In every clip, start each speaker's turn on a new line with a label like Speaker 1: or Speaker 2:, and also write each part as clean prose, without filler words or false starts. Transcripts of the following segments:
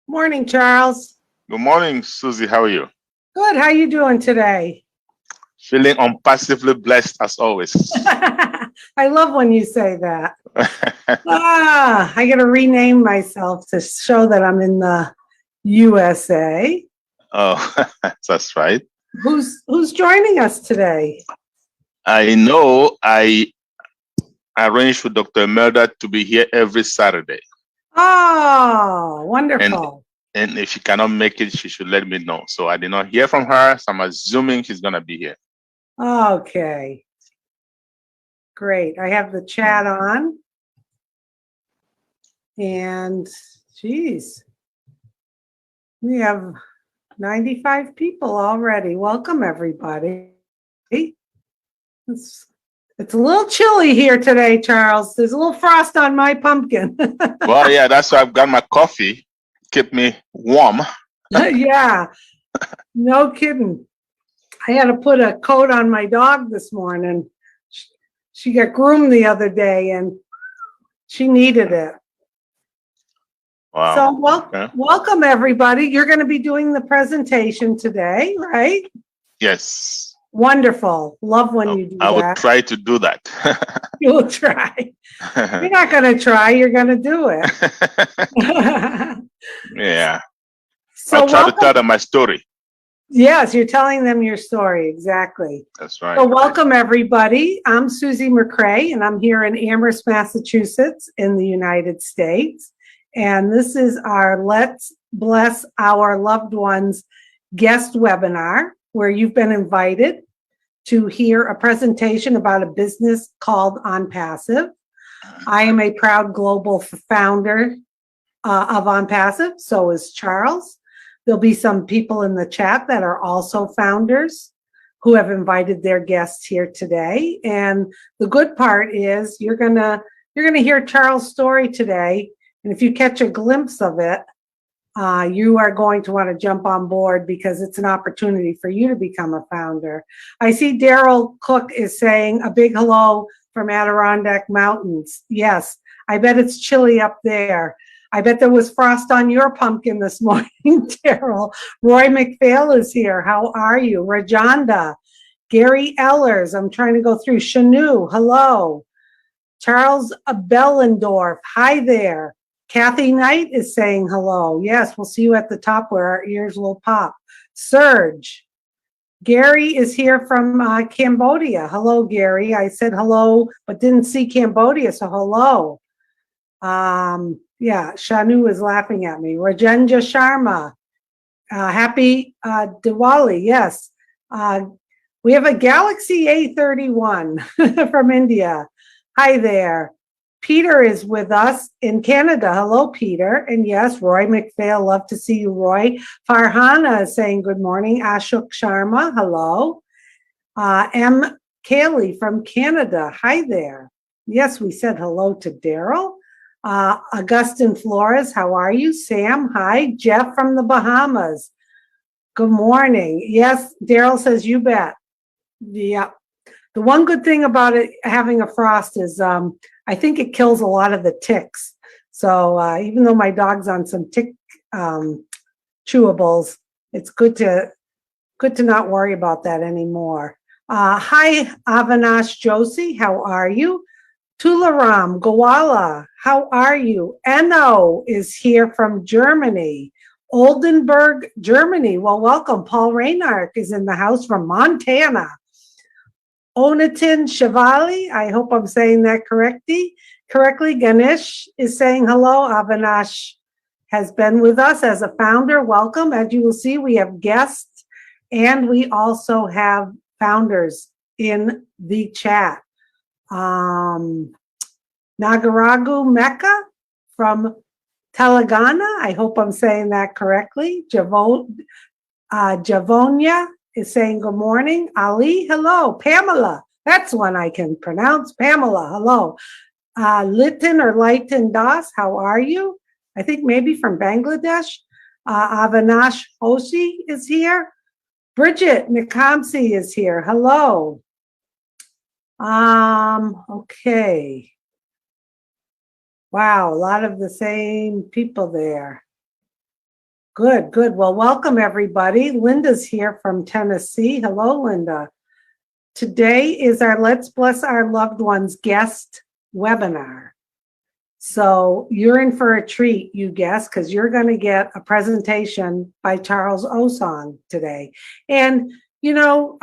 Speaker 1: Morning, Charles.
Speaker 2: Good morning, Susie. How are you?
Speaker 1: Good. How you doing today?
Speaker 2: Feeling unpassively blessed as always.
Speaker 1: I love when you say that. I got to rename myself to show that I'm in the USA.
Speaker 2: Oh, that's right.
Speaker 1: Who's joining us today?
Speaker 2: I know I arranged for Dr. Imelda to be here every Saturday.
Speaker 1: Oh,
Speaker 2: And
Speaker 1: wonderful.
Speaker 2: and if she cannot make it, she should let me know. So I did not hear from her, so I'm assuming she's gonna be here.
Speaker 1: Okay. Great. I have the chat on. And geez, we have 95 people already. Welcome, everybody. It's a little chilly here today, Charles. There's a little frost on my pumpkin.
Speaker 2: Well, yeah, that's why I've got my coffee, keep me warm.
Speaker 1: Yeah, no kidding. I had to put a coat on my dog this morning. She got groomed the other day and she needed it.
Speaker 2: Wow.
Speaker 1: So
Speaker 2: Okay.
Speaker 1: welcome, everybody. You're going to be doing the presentation today, right?
Speaker 2: Yes.
Speaker 1: Wonderful. Love when you do
Speaker 2: I will
Speaker 1: that.
Speaker 2: try to do that.
Speaker 1: You'll try. You're not going to try. You're going to do it.
Speaker 2: Yeah.
Speaker 1: So
Speaker 2: I'll try to tell them my story.
Speaker 1: Yes, you're telling them your story. Exactly.
Speaker 2: That's right.
Speaker 1: So welcome, everybody. I'm Susie McCrae, and I'm here in Amherst, Massachusetts in the United States. And this is our Let's Bless Our Loved Ones guest webinar, where you've been invited to hear a presentation about a business called OnPassive. I am a proud global founder of OnPassive, so is Charles. There'll be some people in the chat that are also founders who have invited their guests here today. And the good part is you're gonna hear Charles' story today. And if you catch a glimpse of it, you are going to want to jump on board because it's an opportunity for you to become a founder. I see Daryl Cook is saying a big hello from Adirondack Mountains. Yes, I bet it's chilly up there. I bet there was frost on your pumpkin this morning, Daryl. Roy McPhail is here. How are you? Rajanda, Gary Ellers. I'm trying to go through. Shanu, hello. Charles Bellendorf, hi there. Kathy Knight is saying hello. Yes, we'll see you at the top where our ears will pop. Serge. Gary is here from Cambodia. Hello, Gary. I said hello, but didn't see Cambodia, so hello. Yeah, Shanu is laughing at me. Rajendra Sharma. Happy Diwali, yes. We have a Galaxy A31 from India. Hi there. Peter is with us in Canada. Hello, Peter. And yes, Roy McPhail, love to see you, Roy. Farhana is saying good morning. Ashok Sharma, hello. M. Kaylee from Canada. Hi there. Yes, we said hello to Daryl. Augustine Flores, how are you? Sam, hi. Jeff from the Bahamas. Good morning. Yes, Daryl says you bet. Yeah. The one good thing about it having a frost is I think it kills a lot of the ticks. So even though my dog's on some tick chewables, it's good to not worry about that anymore. Hi, Avinash Joshi, how are you? Tularam Gowala, how are you? Enno is here from Germany. Oldenburg, Germany. Well, welcome. Paul Raynark is in the house from Montana. Onatin Shivali, I hope I'm saying that correctly. Ganesh is saying hello. Avinash has been with us as a founder. Welcome. As you will see, we have guests and we also have founders in the chat. Nagaragu Mecca from Telangana. I hope I'm saying that correctly. Javonia is saying good morning. Ali, hello. Pamela, that's one I can pronounce. Pamela, hello. Lighton Das, how are you? I think maybe from Bangladesh. Avinash Hoshi is here. Bridget Nikamsi is here. Hello. Okay. Wow, a lot of the same people there. Good, good. Well, welcome everybody. Linda's here from Tennessee. Hello, Linda. Today is our Let's Bless Our Loved Ones guest webinar. So you're in for a treat, you guess, because you're going to get a presentation by Charles Osong today. And, you know,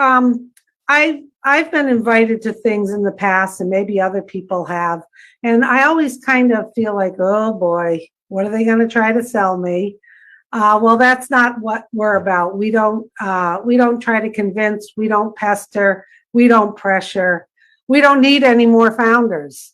Speaker 1: I've been invited to things in the past, and maybe other people have, and I always kind of feel like, oh boy, what are they going to try to sell me? Well, that's not what we're about. We don't try to convince. We don't pester. We don't pressure. We don't need any more founders.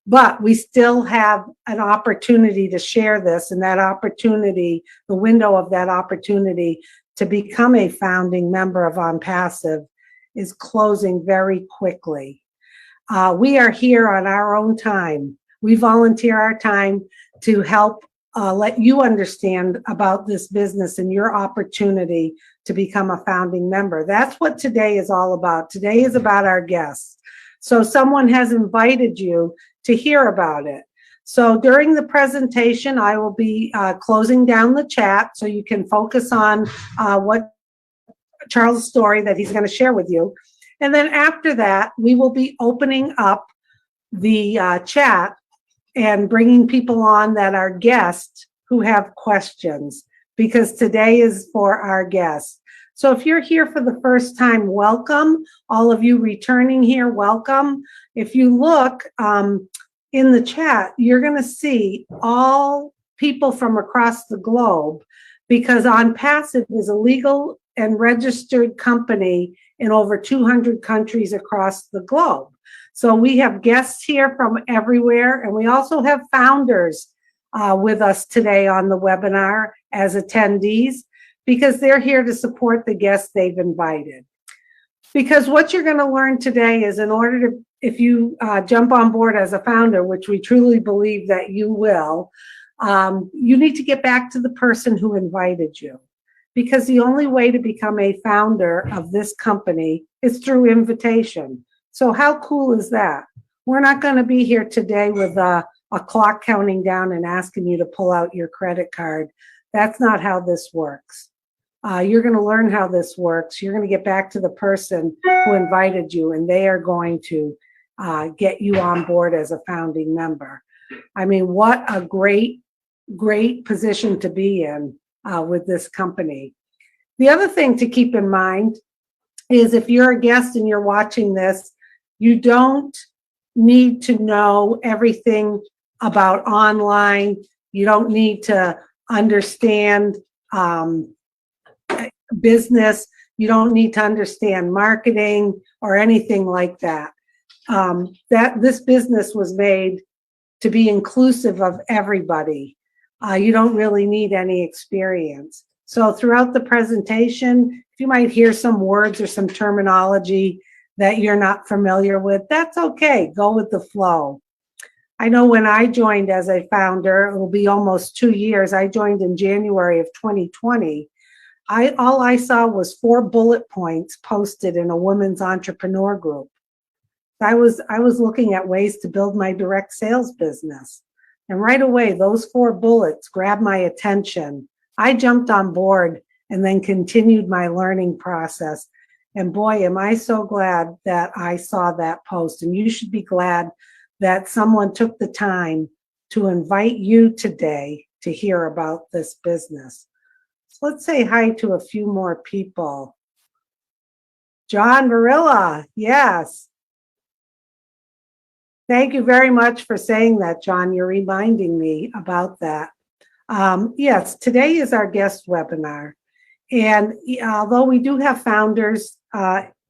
Speaker 1: But we still have an opportunity to share this, and that opportunity, the window of that opportunity to become a founding member of OnPassive is closing very quickly. We are here on our own time. We volunteer our time to help let you understand about this business and your opportunity to become a founding member. That's what today is all about. Today is about our guests. So someone has invited you to hear about it. So during the presentation, I will be closing down the chat so you can focus on what Charles' story that he's going to share with you. And then after that, we will be opening up the chat and bringing people on that are guests who have questions, because today is for our guests. So if you're here for the first time, welcome. All of you returning here, welcome. If you look in the chat, you're going to see all people from across the globe, because OnPassive is a legal and registered company in over 200 countries across the globe. So we have guests here from everywhere, and we also have founders with us today on the webinar as attendees, because they're here to support the guests they've invited. Because what you're going to learn today is, in order to, if you jump on board as a founder, which we truly believe that you will, you need to get back to the person who invited you. Because the only way to become a founder of this company is through invitation. So how cool is that? We're not going to be here today with a clock counting down and asking you to pull out your credit card. That's not how this works. You're going to learn how this works. You're going to get back to the person who invited you, and they are going to get you on board as a founding member. I mean, what a great, great position to be in with this company. The other thing to keep in mind is, if you're a guest and you're watching this, you don't need to know everything about online. You don't need to understand business. You don't need to understand marketing or anything like that. This business was made to be inclusive of everybody. You don't really need any experience. So throughout the presentation, if you might hear some words or some terminology that you're not familiar with, that's okay. Go with the flow. I know when I joined as a founder, it will be almost 2 years. I joined in January of 2020. All I saw was 4 bullet points posted in a women's entrepreneur group. I was looking at ways to build my direct sales business. And right away, those 4 bullets grabbed my attention. I jumped on board and then continued my learning process. And boy, am I so glad that I saw that post. And you should be glad that someone took the time to invite you today to hear about this business. So let's say hi to a few more people. John Varilla, yes. Thank you very much for saying that, John. You're reminding me about that. Yes, today is our guest webinar. And although we do have founders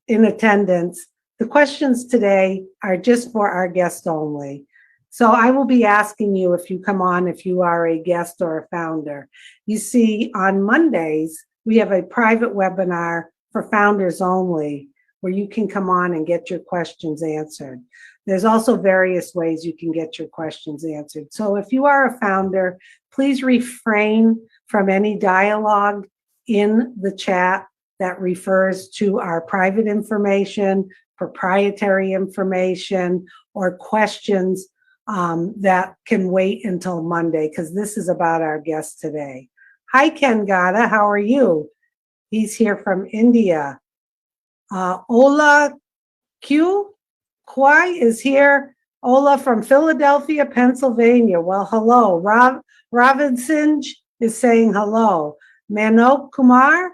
Speaker 1: in attendance, the questions today are just for our guests only. So I will be asking you, if you come on, if you are a guest or a founder. You see, on Mondays, we have a private webinar for founders only, where you can come on and get your questions answered. There's also various ways you can get your questions answered. So if you are a founder, please refrain from any dialogue in the chat that refers to our private information, proprietary information, or questions that can wait until Monday, because this is about our guest today. Hi, Ken Gada. How are you? He's here from India. Ola Q Kwai is here. Ola from Philadelphia, Pennsylvania. Well, hello. Robinson is saying hello. Manok Kumar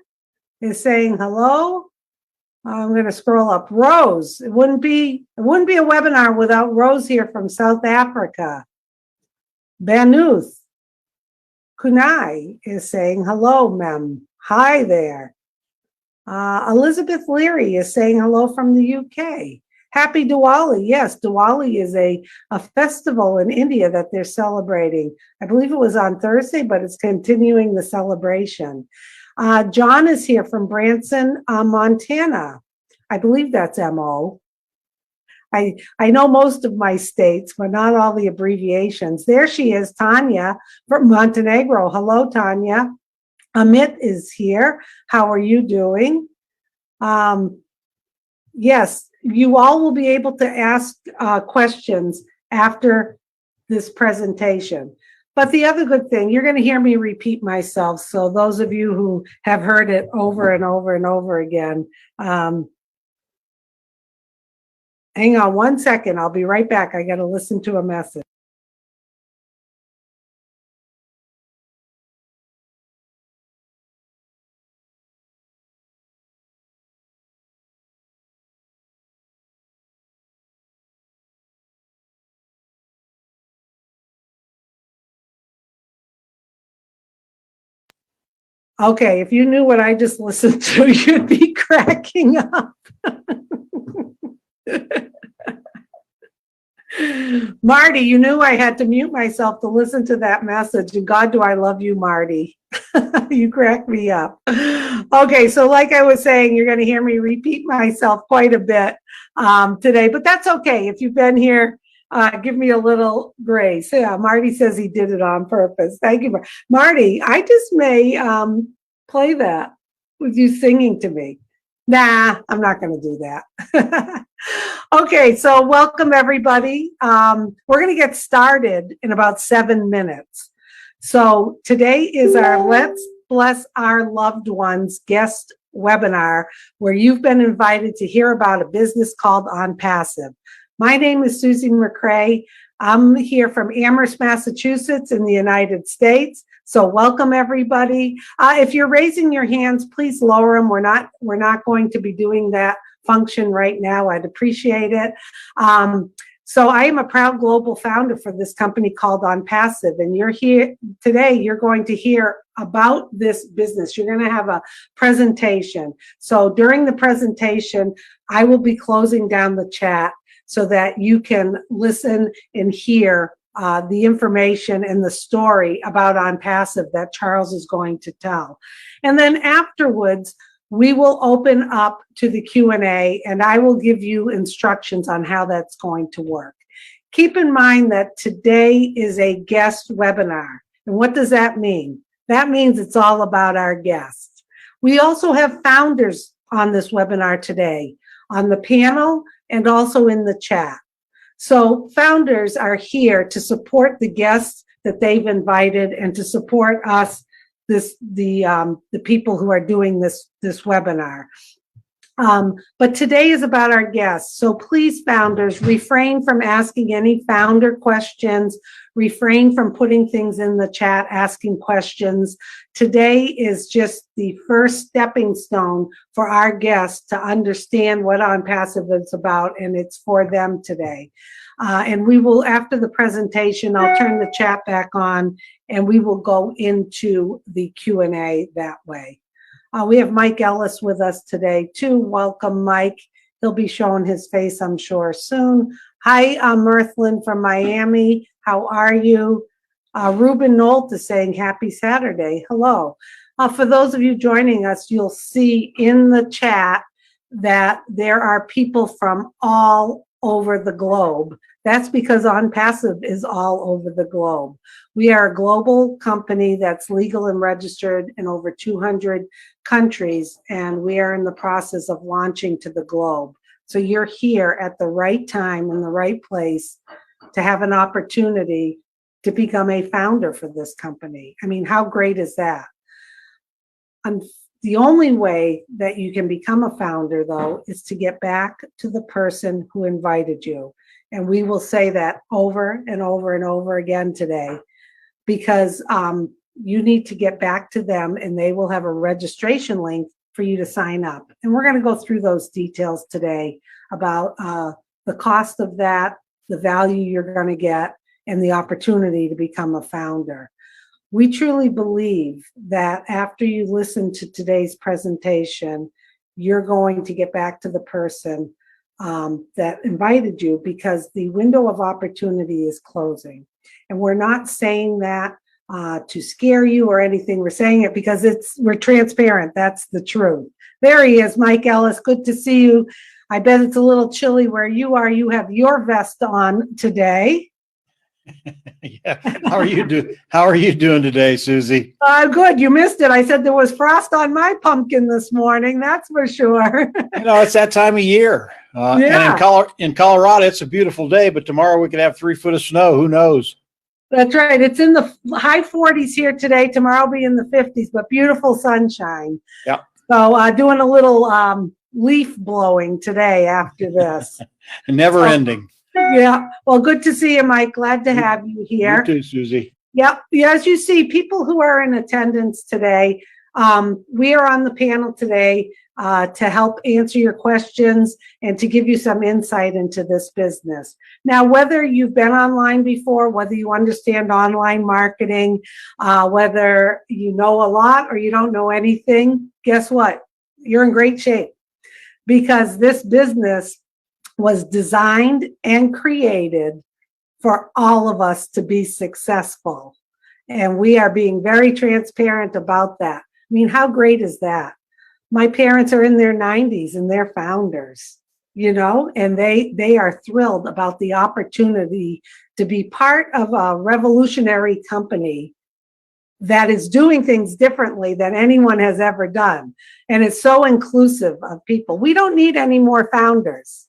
Speaker 1: is saying hello. I'm going to scroll up. Rose. It wouldn't be a webinar without Rose here from South Africa. Banuth Kunai is saying hello, ma'am. Hi there. Elizabeth Leary is saying hello from the UK. Happy Diwali. Yes, Diwali is a festival in India that they're celebrating. I believe it was on Thursday, but it's continuing the celebration. John is here from Branson, Montana. I believe that's MO. I know most of my states, but not all the abbreviations. There she is, Tanya from Montenegro. Hello, Tanya. Amit is here. How are you doing? Yes, you all will be able to ask questions after this presentation. But the other good thing, you're going to hear me repeat myself. So those of you who have heard it over and over and over again, hang on one second. I'll be right back. I got to listen to a message. Okay, if you knew what I just listened to, you'd be cracking up. Marty, you knew I had to mute myself to listen to that message. And God, do I love you, Marty. You crack me up. Okay, so like I was saying, you're going to hear me repeat myself quite a bit today, but that's okay. If you've been here, give me a little grace. Yeah, Marty says he did it on purpose. Thank you, Marty. I just may play that with you singing to me. Nah, I'm not going to do that. Okay, so welcome everybody. We're going to get started in about 7 minutes. So today is our Let's Bless Our Loved Ones guest webinar, where you've been invited to hear about a business called OnPassive. My name is Susie McCray. I'm here from Amherst, Massachusetts in the United States. So welcome everybody. If you're raising your hands, please lower them. We're not going to be doing that function right now. I'd appreciate it. So I am a proud global founder for this company called OnPassive, and you're here today. You're going to hear about this business. You're going to have a presentation. So during the presentation, I will be closing down the chat so that you can listen and hear the information and the story about OnPassive that Charles is going to tell. And then afterwards, we will open up to the Q&A, and I will give you instructions on how that's going to work. Keep in mind that today is a guest webinar. And what does that mean? That means it's all about our guests. We also have founders on this webinar today, on the panel and also in the chat. So founders are here to support the guests that they've invited and to support us, the people who are doing this webinar. But today is about our guests. So please, founders, refrain from asking any founder questions, refrain from putting things in the chat, asking questions. Today is just the first stepping stone for our guests to understand what OnPassive is about, and it's for them today. And we will, after the presentation, I'll turn the chat back on, and we will go into the Q&A that way. We have Mike Ellis with us today, too. Welcome, Mike. He'll be showing his face, I'm sure, soon. Hi, I'm Mirthlin from Miami. How are you? Ruben Nolt is saying happy Saturday. Hello. For those of you joining us, you'll see in the chat that there are people from all over the globe. That's because OnPassive is all over the globe. We are a global company that's legal and registered in over 200 countries, and we are in the process of launching to the globe. So you're here at the right time in the right place to have an opportunity to become a founder for this company. I mean, how great is that? The only way that you can become a founder, though, is to get back to the person who invited you. And we will say that over and over and over again today, because you need to get back to them, and they will have a registration link for you to sign up. And we're going to go through those details today about the cost of that, the value you're going to get, and the opportunity to become a founder. We truly believe that after you listen to today's presentation, you're going to get back to the person that invited you, because the window of opportunity is closing. And we're not saying that to scare you or anything. We're saying it because we're transparent. That's the truth. There he is, Mike Ellis. Good to see you. I bet it's a little chilly where you are. You have your vest on today.
Speaker 3: Yeah. How are you doing today, Susie?
Speaker 1: Good. You missed it. I said there was frost on my pumpkin this morning. That's for sure.
Speaker 3: It's that time of year.
Speaker 1: Yeah.
Speaker 3: And in Colorado, it's a beautiful day, but tomorrow we could have 3 foot of snow. Who knows?
Speaker 1: That's right. It's in the high 40s here today. Tomorrow will be in the 50s, but beautiful sunshine.
Speaker 3: Yeah.
Speaker 1: So doing a little leaf blowing today after this.
Speaker 3: Never ending.
Speaker 1: Yeah. Well, good to see you, Mike. Glad to have you here.
Speaker 3: You too, Susie.
Speaker 1: Yep. Yeah, as you see, people who are in attendance today, we are on the panel today to help answer your questions and to give you some insight into this business. Now, whether you've been online before, whether you understand online marketing, whether you know a lot or you don't know anything, guess what? You're in great shape, because this business was designed and created for all of us to be successful. And we are being very transparent about that. I mean, how great is that? My parents are in their 90s and they're founders, and they are thrilled about the opportunity to be part of a revolutionary company that is doing things differently than anyone has ever done. And it's so inclusive of people. We don't need any more founders.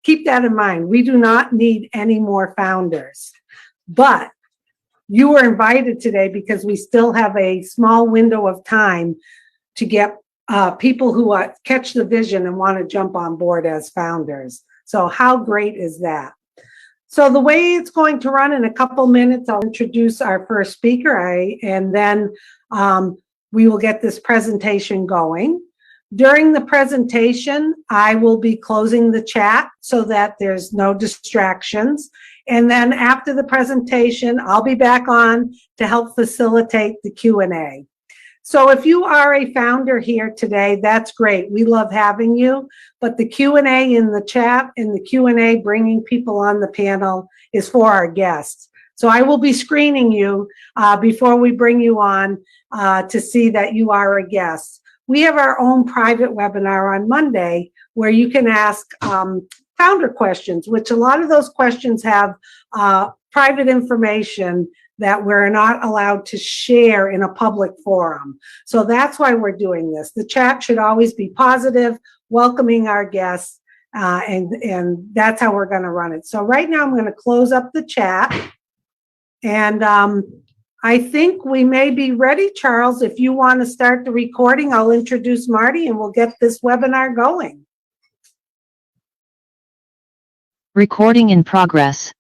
Speaker 1: Keep that in mind. We do not need any more founders. But you were invited today because we still have a small window of time to get people who catch the vision and want to jump on board as founders. So how great is that? So the way it's going to run, in a couple minutes, I'll introduce our first speaker, and then we will get this presentation going. During the presentation, I will be closing the chat so that there's no distractions. And then after the presentation, I'll be back on to help facilitate the Q&A. So if you are a founder here today, that's great. We love having you. But the Q&A in the chat and the Q&A bringing people on the panel is for our guests. So I will be screening you before we bring you on to see that you are a guest. We have our own private webinar on Monday where you can ask founder questions, which a lot of those questions have private information that we're not allowed to share in a public forum. So that's why we're doing this. The chat should always be positive, welcoming our guests, and that's how we're going to run it. So right now I'm going to close up the chat, and I think we may be ready. Charles, if you want to start the recording, I'll introduce Marty and we'll get this webinar going.
Speaker 4: Recording in progress.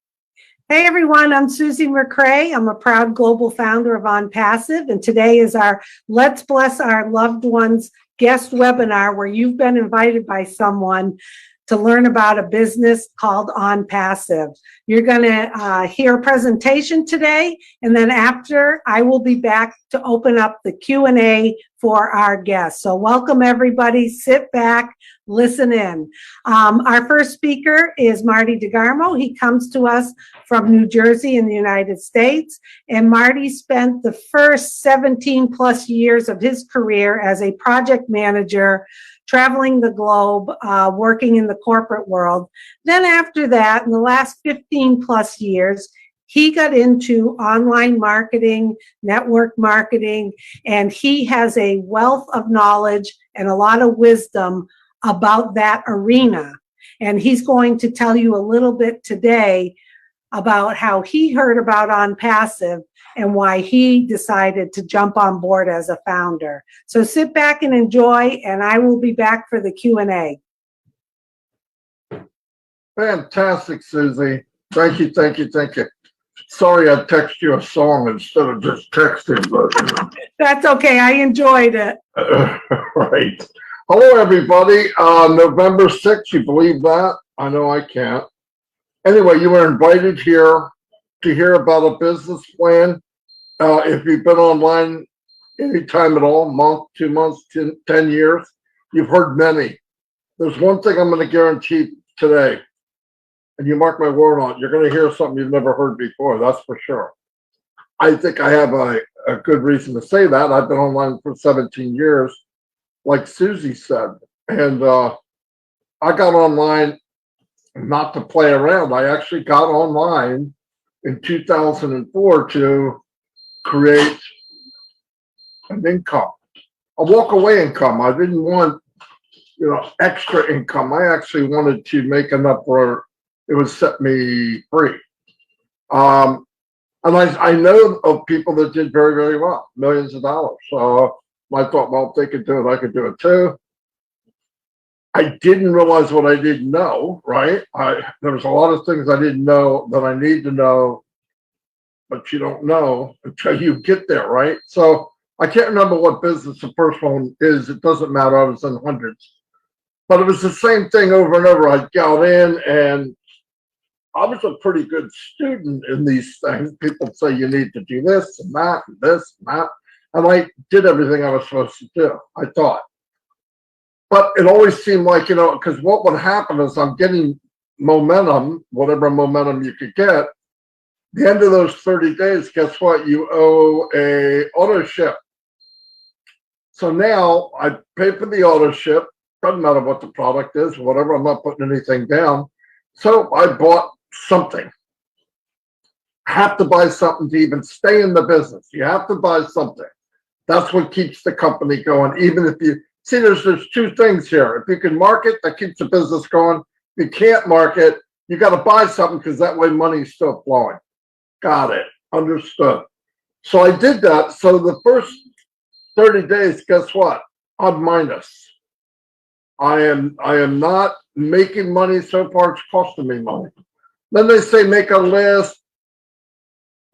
Speaker 1: Hey everyone, I'm Susie McCray. I'm a proud global founder of OnPassive, and today is our Let's Bless Our Loved Ones guest webinar where you've been invited by someone to learn about a business called OnPassive. You're going to hear a presentation today, and then after, I will be back to open up the Q&A for our guests. So welcome everybody, sit back, listen in. Our first speaker is Marty DeGarmo. He comes to us from New Jersey in the United States, and Marty spent the first 17 plus years of his career as a project manager traveling the globe, working in the corporate world. Then after that, in the last 15 plus years, he got into online marketing, network marketing, and he has a wealth of knowledge and a lot of wisdom about that arena. And he's going to tell you a little bit today about how he heard about OnPassive and why he decided to jump on board as a founder. So sit back and enjoy, and I will be back for the Q&A.
Speaker 5: Fantastic, Susie. Thank you, thank you, thank you. Sorry I texted you a song instead of just texting, but
Speaker 1: That's okay. I enjoyed it.
Speaker 5: right. Hello, everybody. November 6th, you believe that? I know I can't. Anyway, you were invited here to hear about a business plan. If you've been online any time at all, month, 2 months, 10 years, you've heard many. There's one thing I'm going to guarantee today, and you mark my word on it, you're going to hear something you've never heard before, that's for sure. I think I have a good reason to say that. I've been online for 17 years, like Susie said, and I got online not to play around. I actually got online in 2004 to create an income, a walk-away income. I didn't want, extra income. I actually wanted to make enough where it would set me free. And I know of people that did very, very well, millions of dollars. So I thought, well, if they could do it, I could do it too. I didn't realize what I didn't know, right? There was a lot of things I didn't know that I need to know, but you don't know until you get there, right? So I can't remember what business the first one is. It doesn't matter. I was in hundreds. But it was the same thing over and over. I got in and I was a pretty good student in these things. People say you need to do this and that and this and that. And I did everything I was supposed to do, I thought. But it always seemed like, because what would happen is I'm getting momentum, whatever momentum you could get. The end of those 30 days, guess what? You owe a auto ship. So now I pay for the auto ship. Doesn't matter what the product is, whatever. I'm not putting anything down. So I bought something. Have to buy something to even stay in the business. You have to buy something. That's what keeps the company going. Even if you see, there's two things here. If you can market, that keeps the business going. If you can't market, you got to buy something because that way money's still flowing. Got it. Understood. So I did that. So the first 30 days, guess what? I'm minus. I am not making money so far. It's costing me money. Then they say make a list.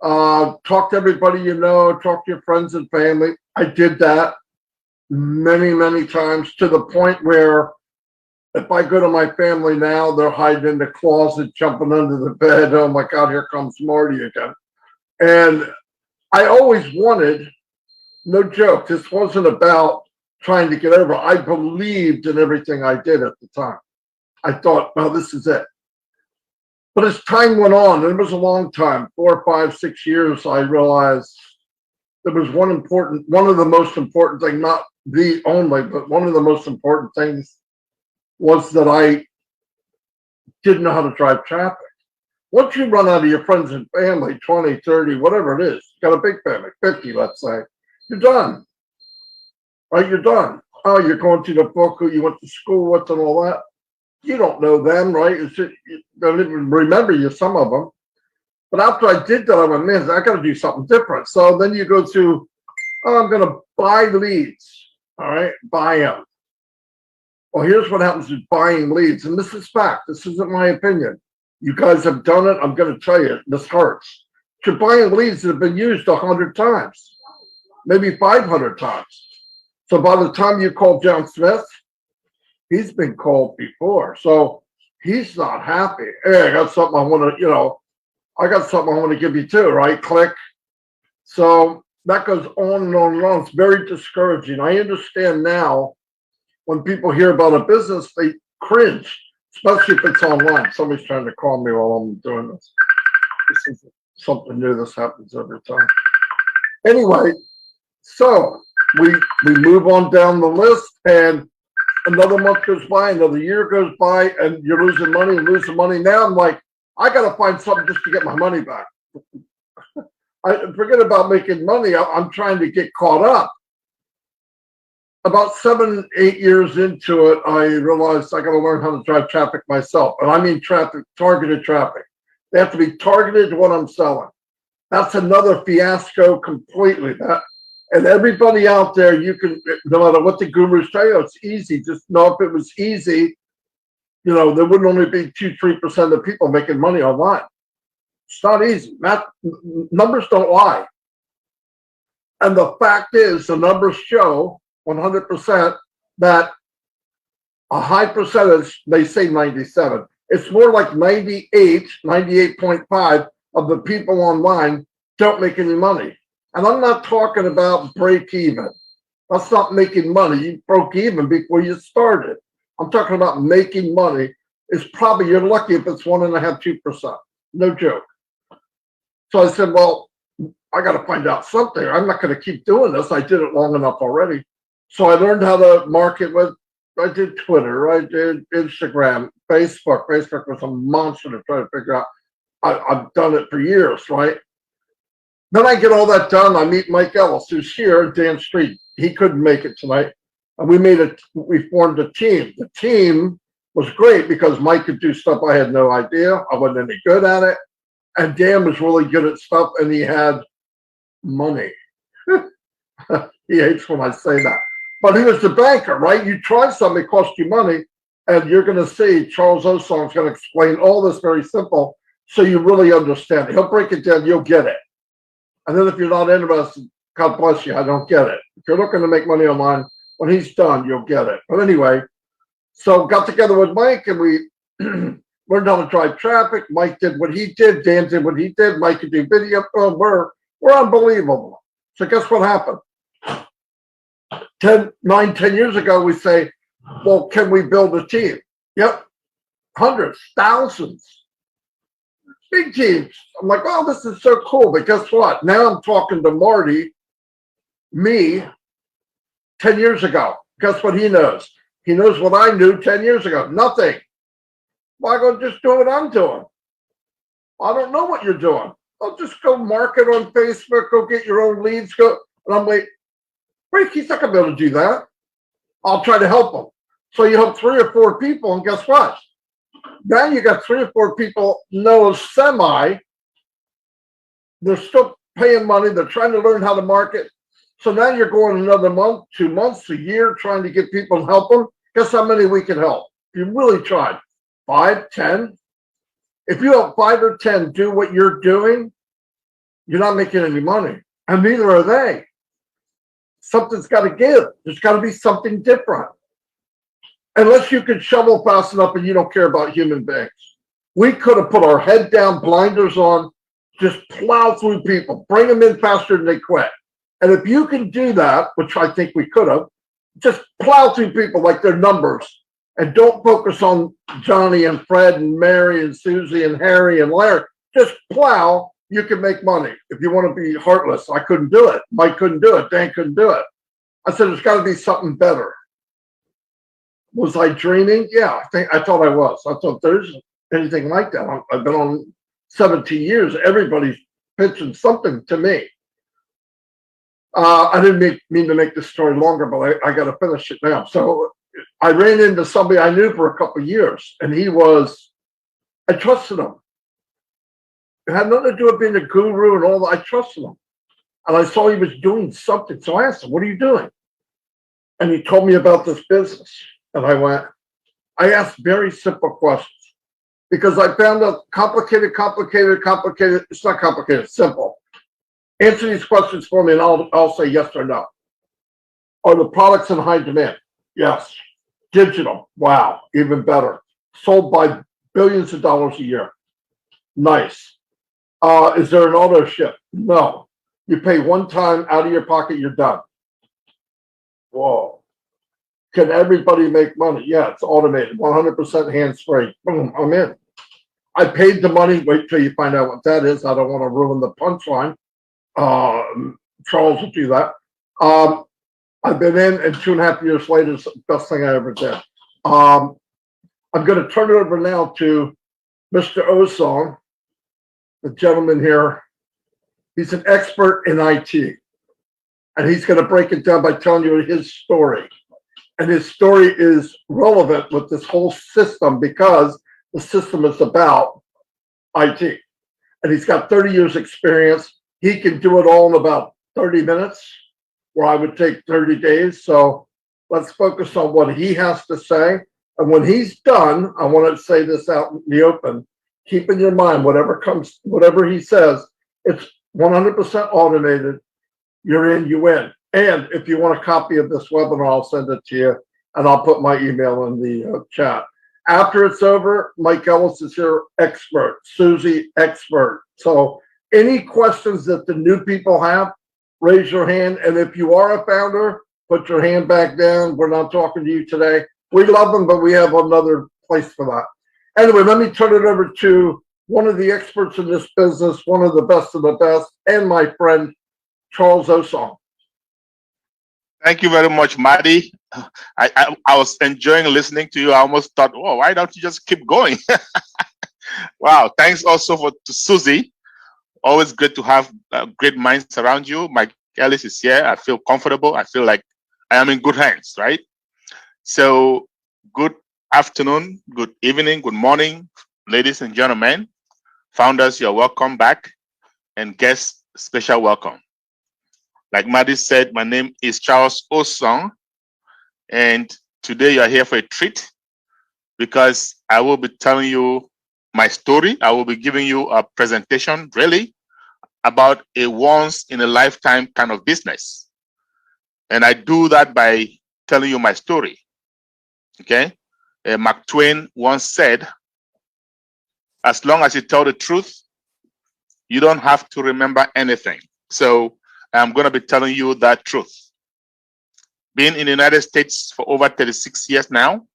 Speaker 5: Talk to everybody you know. Talk to your friends and family. I did that many, many times to the point where if I go to my family now, they're hiding in the closet, jumping under the bed. Oh my God, here comes Marty again. And I always wanted, no joke, this wasn't about trying to get over. I believed in everything I did at the time. I thought, well, this is it. But as time went on, and it was a long time, 4, 5, 6 years, I realized there was one of the most important things, not the only, but one of the most important things was that I didn't know how to drive traffic. Once you run out of your friends and family, 20, 30, whatever it is, you got a big family, 50, let's say, you're done. Right, you're done. Oh, you're going to the book who you went to school with and all that. You don't know them, right? You don't even remember you, some of them. But after I did that, I went, man, I got to do something different. So then you go to, I'm going to buy leads. All right, buy them. Well, here's what happens with buying leads. And this is fact. This isn't my opinion. You guys have done it. I'm going to tell you, this hurts. You're buying leads that have been used 100 times, maybe 500 times. So by the time you call John Smith, he's been called before. So he's not happy. Hey, I got something I want to, I got something I want to give you too, right? Click. So that goes on and on and on. It's very discouraging. I understand now when people hear about a business, they cringe, especially if it's online. Somebody's trying to call me while I'm doing this. This is something new. This happens every time. Anyway, so we move on down the list, and another month goes by, another year goes by, and you're losing money and losing money. Now I'm like, I got to find something just to get my money back. I forget about making money. I'm trying to get caught up. About 7, 8 years into it, I realized I got to learn how to drive traffic myself. And I mean traffic, targeted traffic. They have to be targeted to what I'm selling. That's another fiasco completely. And everybody out there, you can, no matter what the gurus tell you, it's easy. Just know if it was easy, you know, there wouldn't only be 2-3% of people making money online. It's not easy. Numbers don't lie. And the fact is, the numbers show 100% that a high percentage, they say 97. It's more like 98, 98.5 of the people online don't make any money. And I'm not talking about break even. That's not making money. You broke even before you started. I'm talking about making money. It's probably, you're lucky if it's 1.5%, 2%. No joke. So I said, well, I got to find out something. I'm not going to keep doing this. I did it long enough already. So I learned how to market with, I did Twitter, I did Instagram, Facebook. Facebook was a monster to try to figure out. I've done it for years, right? Then I get all that done. I meet Mike Ellis, who's here at Dan Street. He couldn't make it tonight. And we formed a team. The team was great because Mike could do stuff I had no idea. I wasn't any good at it. And Dan was really good at stuff, and he had money. He hates when I say that. But he was the banker, right? You try something, it costs you money, and you're going to see Charles Osong's going to explain all this very simple so you really understand it. He'll break it down, you'll get it. And then if you're not interested, God bless you, I don't get it. If you're looking to make money online, when he's done, you'll get it. But anyway, so got together with Mike, and we learned how to drive traffic. Mike did what he did. Dan did what he did. Mike could do video. Oh, we're unbelievable. So guess what happened? 9-10 years ago, we say, well, can we build a team? Yep. Hundreds, thousands, big teams. I'm like, oh, this is so cool. But guess what? Now I'm talking to Marty, me, 10 years ago. Guess what he knows? He knows what I knew 10 years ago. Nothing. Well, I go, just do what I'm doing. I don't know what you're doing. I'll just go market on Facebook, go get your own leads. Go. And I'm like, wait, he's not going to be able to do that. I'll try to help him. So you help 3 or 4 people, and guess what? Now you got 3 or 4 people know semi. They're still paying money. They're trying to learn how to market. So now you're going another month, 2 months, a year, trying to get people and help them. Guess how many we can help? If you really tried. 5, 10. If you help 5 or 10 do what you're doing, you're not making any money. And neither are they. Something's got to give. There's got to be something different. Unless you can shovel fast enough and you don't care about human beings. We could have put our head down, blinders on, just plow through people, bring them in faster than they quit. And if you can do that, which I think we could have, just plow through people like they're numbers. And don't focus on Johnny and Fred and Mary and Susie and Harry and Larry. Just plow. You can make money. If you want to be heartless, I couldn't do it. Mike couldn't do it. Dan couldn't do it. I said, there's got to be something better. Was I dreaming? Yeah, I thought I was. I thought there's anything like that. I've been on 17 years. Everybody's pitching something to me. I didn't mean to make this story longer, but I got to finish it now. So I ran into somebody I knew for a couple of years, and I trusted him. It had nothing to do with being a guru and all that. I trusted him. And I saw he was doing something. So I asked him, what are you doing? And he told me about this business. And I asked very simple questions because I found out complicated. It's not complicated, it's simple. Answer these questions for me and I'll say yes or no. Are the products in high demand? Yes. Digital. Wow. Even better. Sold by billions of dollars a year. Nice. Is there an auto ship? No. You pay one time out of your pocket, you're done. Whoa. Can everybody make money? Yeah, it's automated, 100% hands-free. Boom, I'm in. I paid the money. Wait till you find out what that is. I don't want to ruin the punchline. Charles will do that. I've been in, and 2.5 years later, it's the best thing I ever did. I'm going to turn it over now to Mr. Osong, the gentleman here. He's an expert in IT, and he's going to break it down by telling you his story. And his story is relevant with this whole system because the system is about IT. And he's got 30 years experience. He can do it all in about 30 minutes, where I would take 30 days. So let's focus on what he has to say. And when he's done, I want to say this out in the open. Keep in your mind, whatever he says, it's 100% automated. You're in, you win. And if you want a copy of this webinar, I'll send it to you, and I'll put my email in the chat. After it's over, Mike Ellis is your expert, Susie expert. So any questions that the new people have, raise your hand. And if you are a founder, put your hand back down. We're not talking to you today. We love them, but we have another place for that. Anyway, let me turn it over to one of the experts in this business, one of the best of the best, and my friend, Charles Osong.
Speaker 2: Thank you very much, Maddie. I was enjoying listening to you. I almost thought, oh, why don't you just keep going? Wow. Thanks also to Susie. Always good to have great minds around you. Mike Ellis is here. I feel comfortable. I feel like I am in good hands, right? So good afternoon, good evening, good morning, ladies and gentlemen. Founders, you're welcome back. And guests, special welcome. Like Maddie said, my name is Charles Osong. And today you're here for a treat because I will be telling you my story. I will be giving you a presentation really about a once in a lifetime kind of business. And I do that by telling you my story. Okay. Mark Twain once said, as long as you tell the truth, you don't have to remember anything. So I'm going to be telling you that truth. Been in the United States for over 36 years now.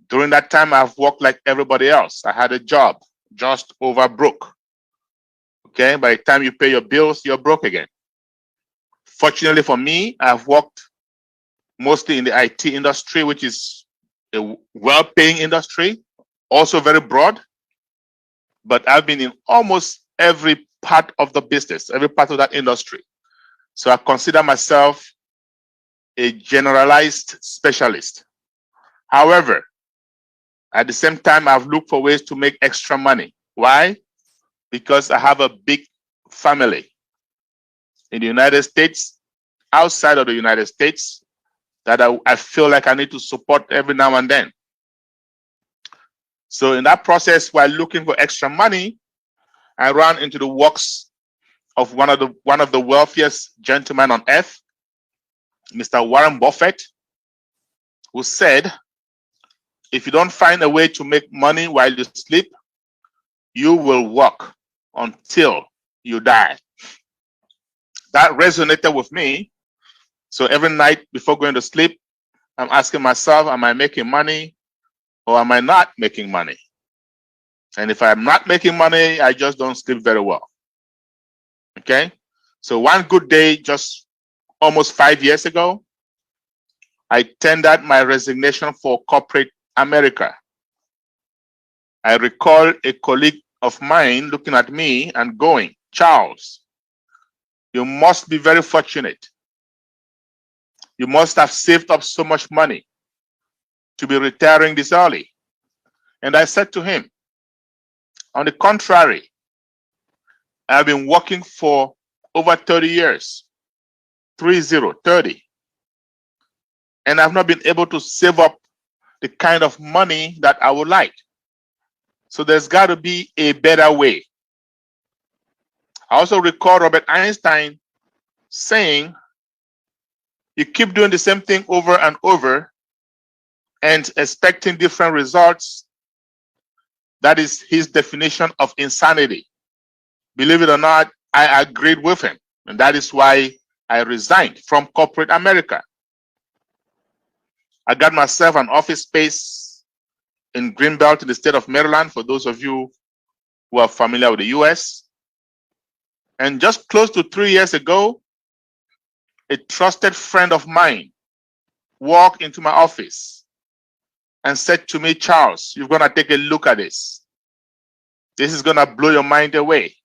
Speaker 2: During that time, I've worked like everybody else. I had a job, just over broke. Okay, by the time you pay your bills, you're broke again. Fortunately for me, I've worked mostly in the IT industry, which is a well-paying industry, also very broad. But I've been in almost every part of the business, every part of that industry. So I consider myself a generalized specialist. However, at the same time, I've looked for ways to make extra money. Why? Because I have a big family in the United States, outside of the United States, that I feel like I need to support every now and then. So in that process, while looking for extra money, I ran into the works of one of the wealthiest gentlemen on earth, Mr. Warren Buffett, who said, if you don't find a way to make money while you sleep, you will work until you die. That resonated with me. So every night before going to sleep, I'm asking myself, am I making money or am I not making money? And if I'm not making money, I just don't sleep very well. Okay. So one good day, just almost 5 years ago, I tendered my resignation for corporate America. I recall a colleague of mine looking at me and going, Charles, you must be very fortunate. You must have saved up so much money to be retiring this early. And I said to him, on the contrary, I've been working for over 30 years, 30. And I've not been able to save up the kind of money that I would like. So there's got to be a better way. I also recall Robert Einstein saying, you keep doing the same thing over and over and expecting different results. That is his definition of insanity. Believe it or not, I agreed with him. And that is why I resigned from corporate America. I got myself an office space in Greenbelt in the state of Maryland, for those of you who are familiar with the US. And just close to 3 years ago, a trusted friend of mine walked into my office and said to me, Charles, you're going to take a look at this. This is going to blow your mind away.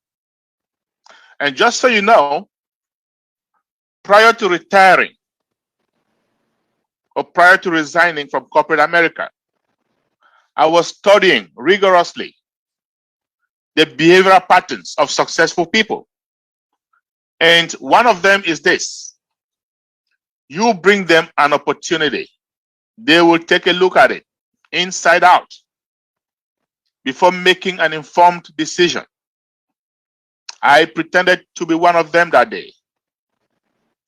Speaker 2: And just so you know, prior to retiring or prior to resigning from corporate America, I was studying rigorously the behavioral patterns of successful people. And one of them is this: you bring them an opportunity, they will take a look at it inside out before making an informed decision. I pretended to be one of them that day.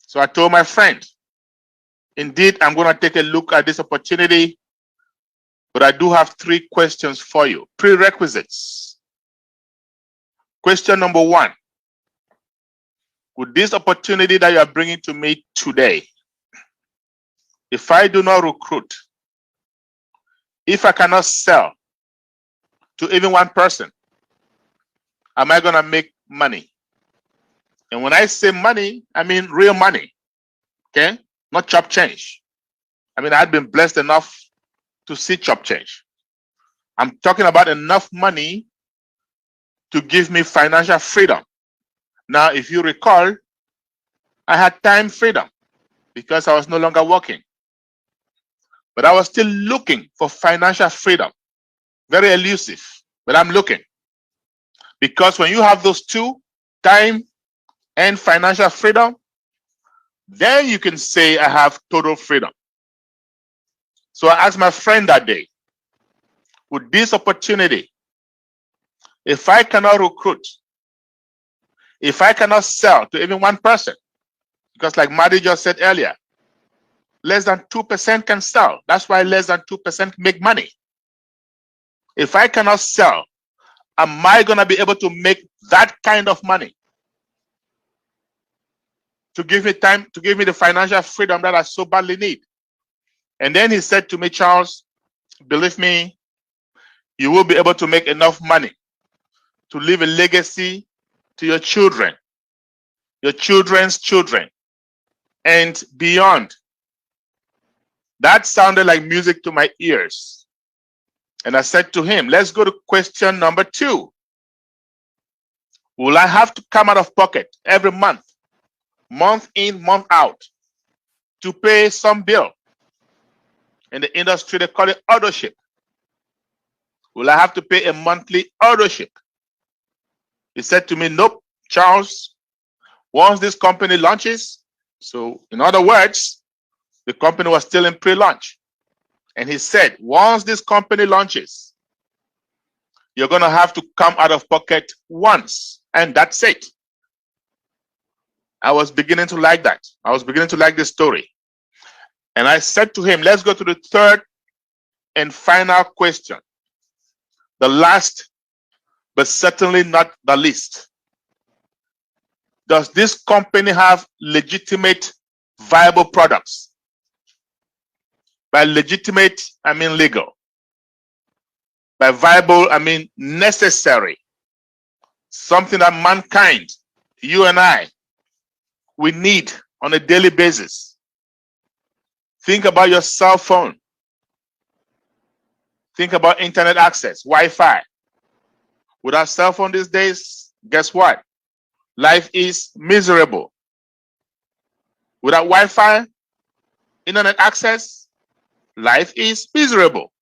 Speaker 2: So I told my friend, indeed, I'm going to take a look at this opportunity, but I do have 3 questions for you. Prerequisites. Question number 1. With this opportunity that you are bringing to me today, if I do not recruit, if I cannot sell to even one person, am I going to make money? And when I say money, I mean real money, okay? Not chop change. I mean, I've been blessed enough to see chop change. I'm talking about enough money to give me financial freedom. Now, if you recall, I had time freedom because I was no longer working. But I was still looking for financial freedom. Very elusive, but I'm looking. Because when you have those 2, time and financial freedom, then you can say I have total freedom. So I asked my friend that day, with this opportunity, if I cannot recruit, if I cannot sell to even one person, because like Maddie just said earlier, less than 2% can sell. That's why less than 2% make money. If I cannot sell, am I going to be able to make that kind of money to give me time, to give me the financial freedom that I so badly need? And then he said to me, Charles, believe me, you will be able to make enough money to leave a legacy to your children, your children's children, and beyond. That sounded like music to my ears. And I said to him, let's go to question number 2. Will I have to come out of pocket every month, month in, month out, to pay some bill? In the industry, they call it auto-ship. Will I have to pay a monthly auto-ship? He said to me, nope, Charles, once this company launches, so in other words, the company was still in pre-launch. And he said, once this company launches, you're going to have to come out of pocket once, and that's it. I was beginning to like that. I was beginning to like this story. And I said to him, let's go to the 3rd and final question. The last, but certainly not the least. Does this company have legitimate, viable products? By legitimate, I mean legal. By viable, I mean necessary. Something that mankind, you and I, we need on a daily basis. Think about your cell phone. Think about internet access, Wi-Fi. Without cell phone these days, guess what? Life is miserable. Without Wi-Fi, internet access, life is miserable.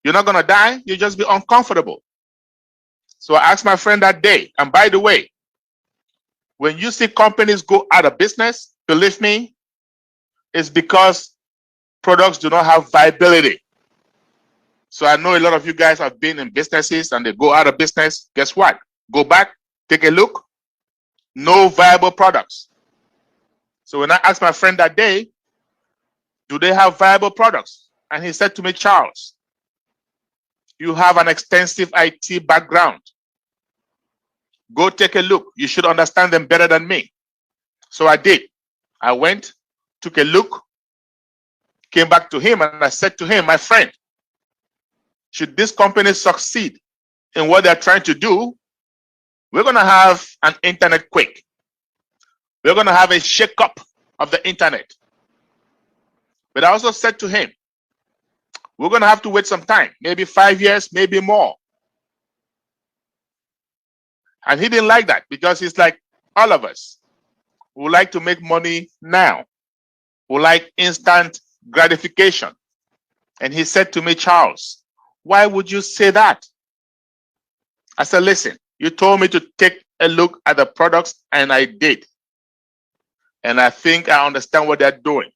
Speaker 2: You're not going to die, you'll just be uncomfortable. So I asked my friend that day, and by the way, when you see companies go out of business, believe me, it's because products do not have viability. So I know a lot of you guys have been in businesses and they go out of business. Guess what? Go back, take a look. No viable products. So when I asked my friend that day, do they have viable products? And he said to me, Charles, you have an extensive IT background. Go take a look. You should understand them better than me. So I did. I went, took a look, came back to him, and I said to him, my friend, should this company succeed in what they're trying to do, we're going to have an internet quake. We're going to have a shake-up of the internet. But I also said to him, we're going to have to wait some time, maybe 5 years, maybe more. And he didn't like that because he's like all of us who like to make money now, who like instant gratification. And he said to me, Charles, why would you say that? I said, listen, you told me to take a look at the products, and I did. And I think I understand what they're doing.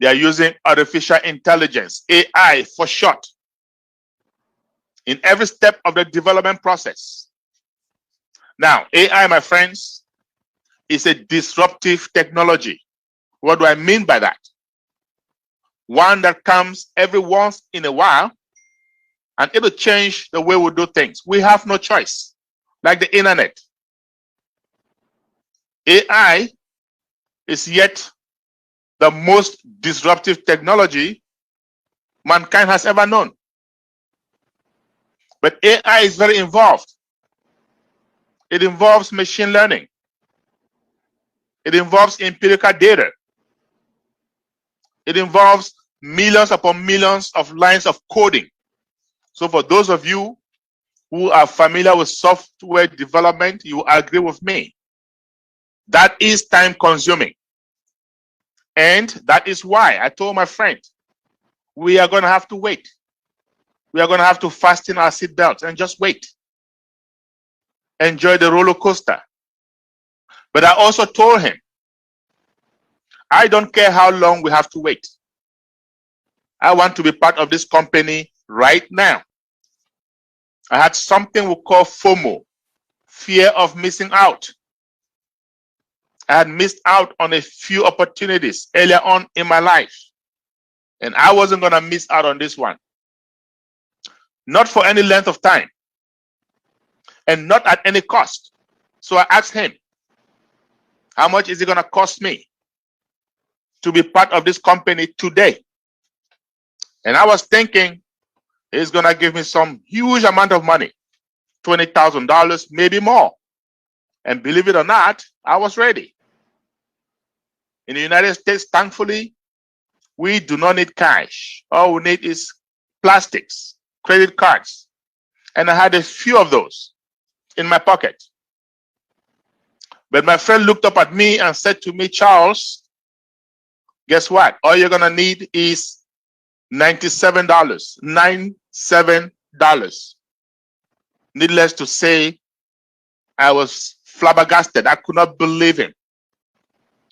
Speaker 2: They are using artificial intelligence, AI for short, in every step of the development process. Now, AI, my friends, is a disruptive technology. What do I mean by that? One that comes every once in a while, and it'll change the way we do things. We have no choice, like the internet. AI is yet the most disruptive technology mankind has ever known. But AI is very involved. It involves machine learning. It involves empirical data. It involves millions upon millions of lines of coding. So for those of you who are familiar with software development, you agree with me. That is time consuming. And that is why I told my friend, we are going to have to wait. We are going to have to fasten our seatbelts and just wait. Enjoy the roller coaster. But I also told him, I don't care how long we have to wait. I want to be part of this company right now. I had something we call FOMO, fear of missing out. I had missed out on a few opportunities earlier on in my life, and I wasn't going to miss out on this one. Not for any length of time, and not at any cost. So I asked him, how much is it going to cost me to be part of this company today? And I was thinking, he's going to give me some huge amount of money, $20,000, maybe more. And believe it or not, I was ready. In the United States, thankfully, we do not need cash. All we need is plastics, credit cards. And I had a few of those in my pocket. But my friend looked up at me and said to me, Charles, guess what? All you're going to need is $97. $97. Needless to say, I was flabbergasted. I could not believe him.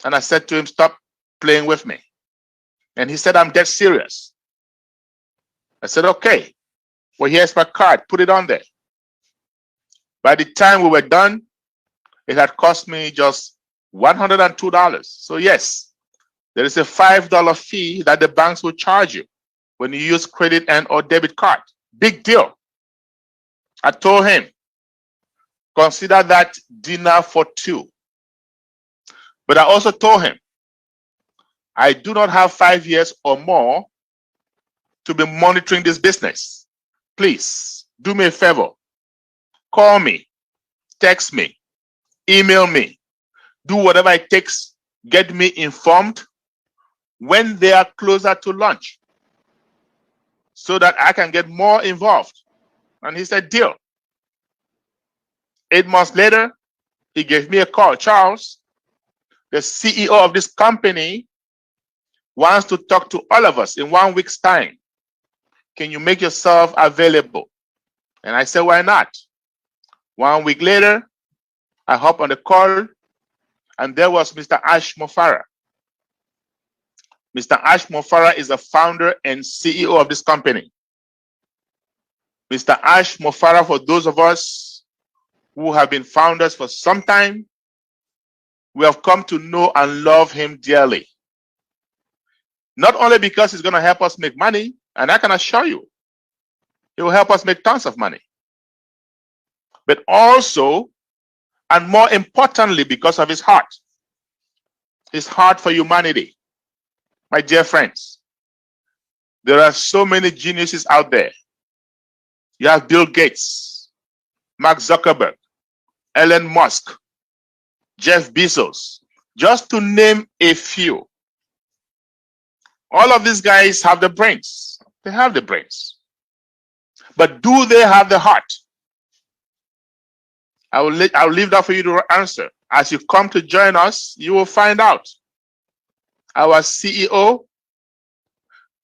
Speaker 2: And I said to him, stop playing with me. And he said, I'm dead serious. I said, okay, well, here's my card. Put it on there. By the time we were done, it had cost me just $102. So yes, there is a $5 fee that the banks will charge you when you use credit and or debit card. Big deal. I told him, consider that dinner for two. But I also told him, I do not have 5 years or more to be monitoring this business. Please do me a favor. Call me, text me, email me, do whatever it takes, get me informed when they are closer to launch so that I can get more involved. And he said, deal. 8 months later, he gave me a call. Charles, the CEO of this company wants to talk to all of us in 1 week's time. Can you make yourself available? And I said, why not? 1 week later, I hop on the call, and there was Mr. Ash Mofara. Mr. Ash Mofara is the founder and CEO of this company. Mr. Ash Mofara, for those of us who have been founders for some time, we have come to know and love him dearly. Not only because he's going to help us make money, and I can assure you, he will help us make tons of money, but also, and more importantly, because of his heart for humanity. My dear friends, there are so many geniuses out there. You have Bill Gates, Mark Zuckerberg, Elon Musk, Jeff Bezos, just to name a few. All of these guys have the brains. They have the brains. But do they have the heart? I'll leave that for you to answer. As you come to join us, you will find out. Our CEO,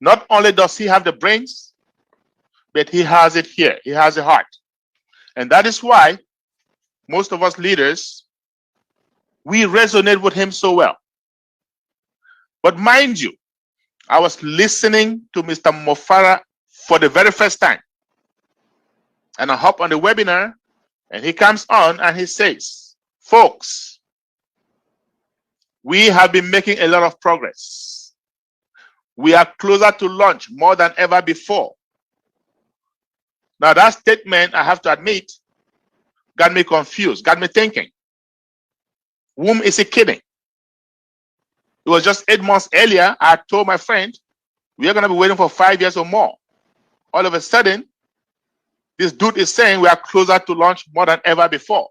Speaker 2: not only does he have the brains, but he has it here. He has a heart. And that is why most of us leaders, we resonate with him so well. But mind you, I was listening to Mr. Mofara for the very first time. And I hop on the webinar and he comes on and he says, folks, we have been making a lot of progress. We are closer to launch more than ever before. Now that statement, I have to admit, got me confused, got me thinking. Whom is he kidding? It was just 8 months earlier, I told my friend, we are going to be waiting for 5 years or more. All of a sudden, this dude is saying we are closer to launch more than ever before.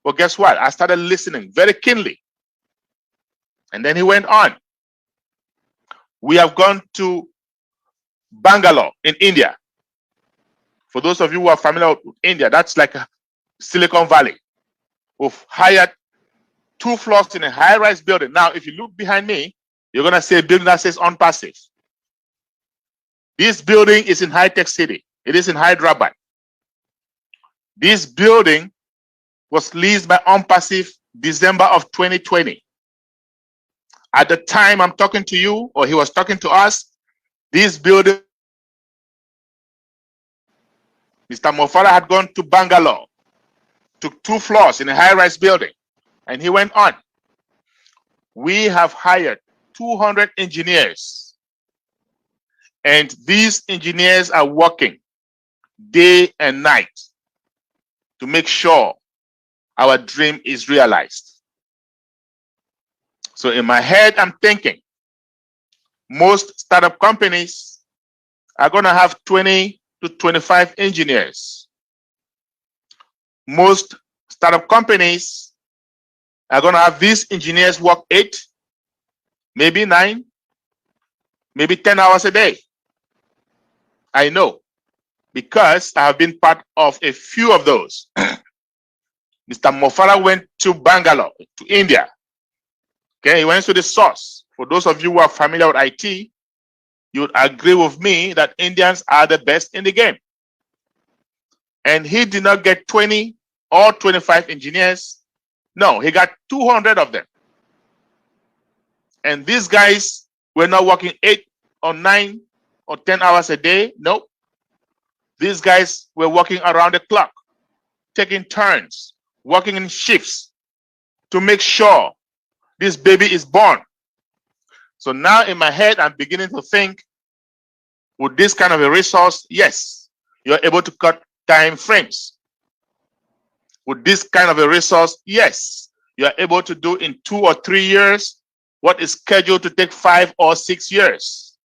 Speaker 2: But guess what? I started listening very keenly. And then he went on. We have gone to Bangalore in India. For those of you who are familiar with India, that's like Silicon Valley. We've hired 2 floors in a high-rise building. Now, if you look behind me, you're going to see a building that says OnPassive. This building is in High Tech City. It is in Hyderabad. This building was leased by OnPassive December of 2020. At the time I'm talking to you, or he was talking to us, this building, Mr. Mofara had gone to Bangalore, took 2 floors in a high-rise building, and he went on. We have hired 200 engineers, and these engineers are working day and night to make sure our dream is realized. So in my head, I'm thinking most startup companies are going to have 20 to 25 engineers. Most startup companies are going to have these engineers work 8, maybe 9, maybe 10 hours a day. I know, because I have been part of a few of those. Mr. Mofara went to Bangalore, to India. Okay, he went to the source. For those of you who are familiar with IT, you would agree with me that Indians are the best in the game. And he did not get 20 or 25 engineers. No, he got 200 of them. And these guys were not working 8 or 9 or 10 hours a day. Nope. These guys were working around the clock, taking turns, working in shifts to make sure this baby is born. So now in my head, I'm beginning to think, with this kind of a resource, yes, you're able to cut time frames. With this kind of a resource, yes, you're able to do in 2 or 3 years what is scheduled to take 5 or 6 years.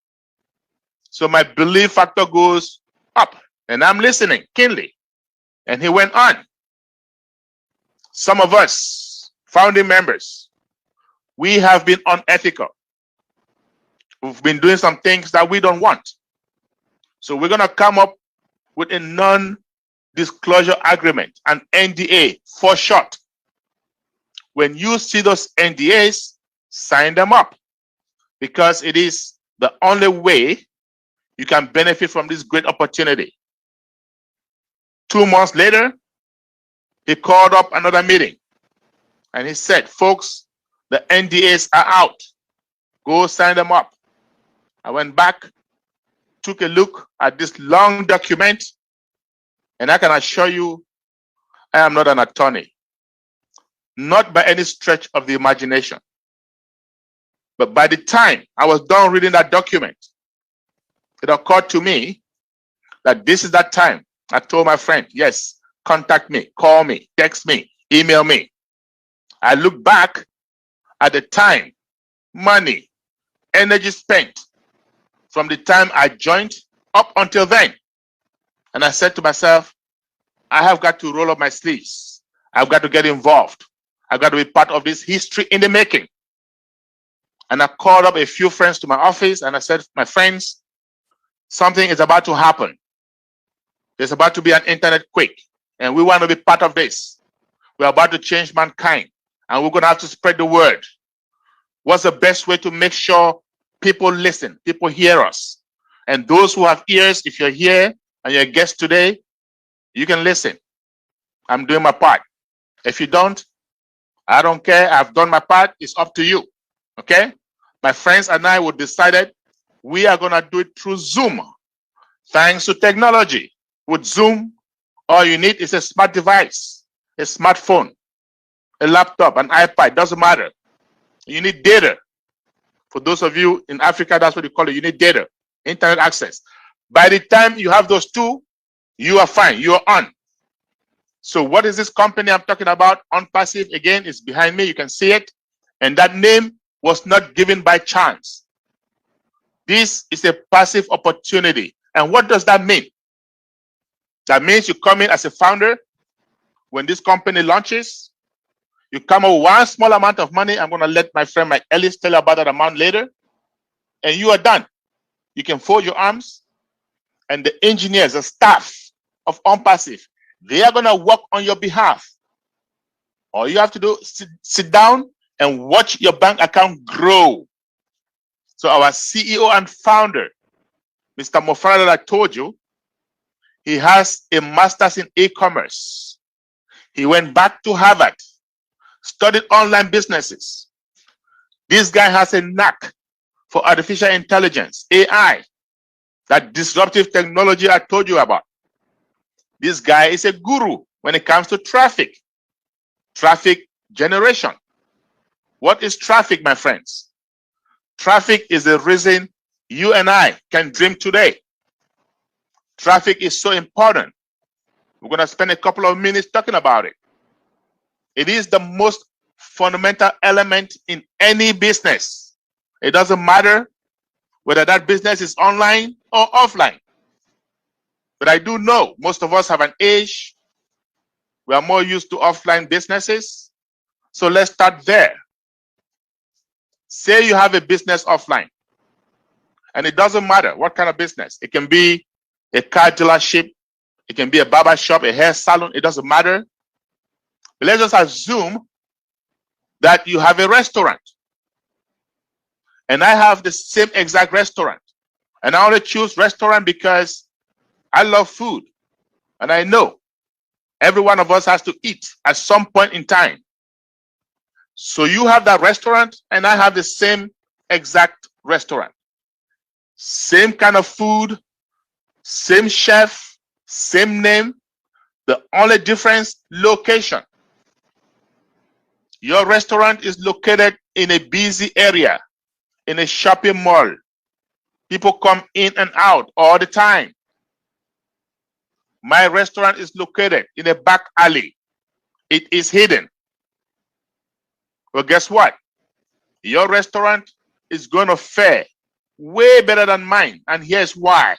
Speaker 2: So my belief factor goes up, and I'm listening keenly. And he went on. Some of us, founding members, we have been unethical. We've been doing some things that we don't want. So we're going to come up with a non-disclosure agreement, an NDA for short. When you see those NDAs, sign them up, because it is the only way you can benefit from this great opportunity. 2 months later, he called up another meeting and he said, folks, the NDAs are out. Go sign them up. I went back, took a look at this long document, and I can assure you, I am not an attorney. Not by any stretch of the imagination. But by the time I was done reading that document, it occurred to me that this is that time I told my friend, yes, contact me, call me, text me, email me. I look back at the time, money, energy spent from the time I joined up until then. And I said to myself, I have got to roll up my sleeves. I've got to get involved. I've got to be part of this history in the making. And I called up a few friends to my office and I said, my friends, something is about to happen. There's about to be an internet quake, and we want to be part of this. We're about to change mankind, and we're going to have to spread the word. What's the best way to make sure people listen, people hear us? And those who have ears, if you're here and you're a guest today, you can listen. I'm doing my part. If you don't, I don't care. I've done my part. It's up to you. Okay? My friends and I would decided we are going to do it through Zoom. Thanks to technology. With Zoom, all you need is a smart device, a smartphone, a laptop, an iPad. Doesn't matter. You need data. For those of you in Africa, that's what you call it. You need data, internet access. By the time you have those two, you are fine. You are on. So what is this company I'm talking about? OnPassive, again, is behind me. You can see it. And that name was not given by chance. This is a passive opportunity. And what does that mean? That means you come in as a founder. When this company launches, you come up with one small amount of money. I'm going to let my friend Mike Ellis tell you about that amount later. And you are done. You can fold your arms. And the engineers, the staff of OnPassive, they are going to work on your behalf. All you have to do is sit down and watch your bank account grow. So our CEO and founder, Mr. Mofara, that I told you, he has a master's in e-commerce. He went back to Harvard, studied online businesses. This guy has a knack for artificial intelligence, AI, that disruptive technology I told you about. This guy is a guru when it comes to traffic generation. What is traffic, my friends? Traffic is the reason you and I can dream today. Traffic is so important. We're going to spend a couple of minutes talking about it. It is the most fundamental element in any business. It doesn't matter whether that business is online or offline. But I do know most of us have an age. We are more used to offline businesses. So let's start there. Say you have a business offline. And it doesn't matter what kind of business. It can be a car dealership. It can be a barber shop, a hair salon. It doesn't matter. But let's just assume that you have a restaurant. And I have the same exact restaurant. And I only choose restaurant because I love food. And I know every one of us has to eat at some point in time. So you have that restaurant and I have the same exact restaurant. Same kind of food, same chef, same name. The only difference, location. Your restaurant is located in a busy area, in a shopping mall. People come in and out all the time. My restaurant is located in a back alley. It is hidden. Well, guess what? Your restaurant is going to fare way better than mine. And here's why.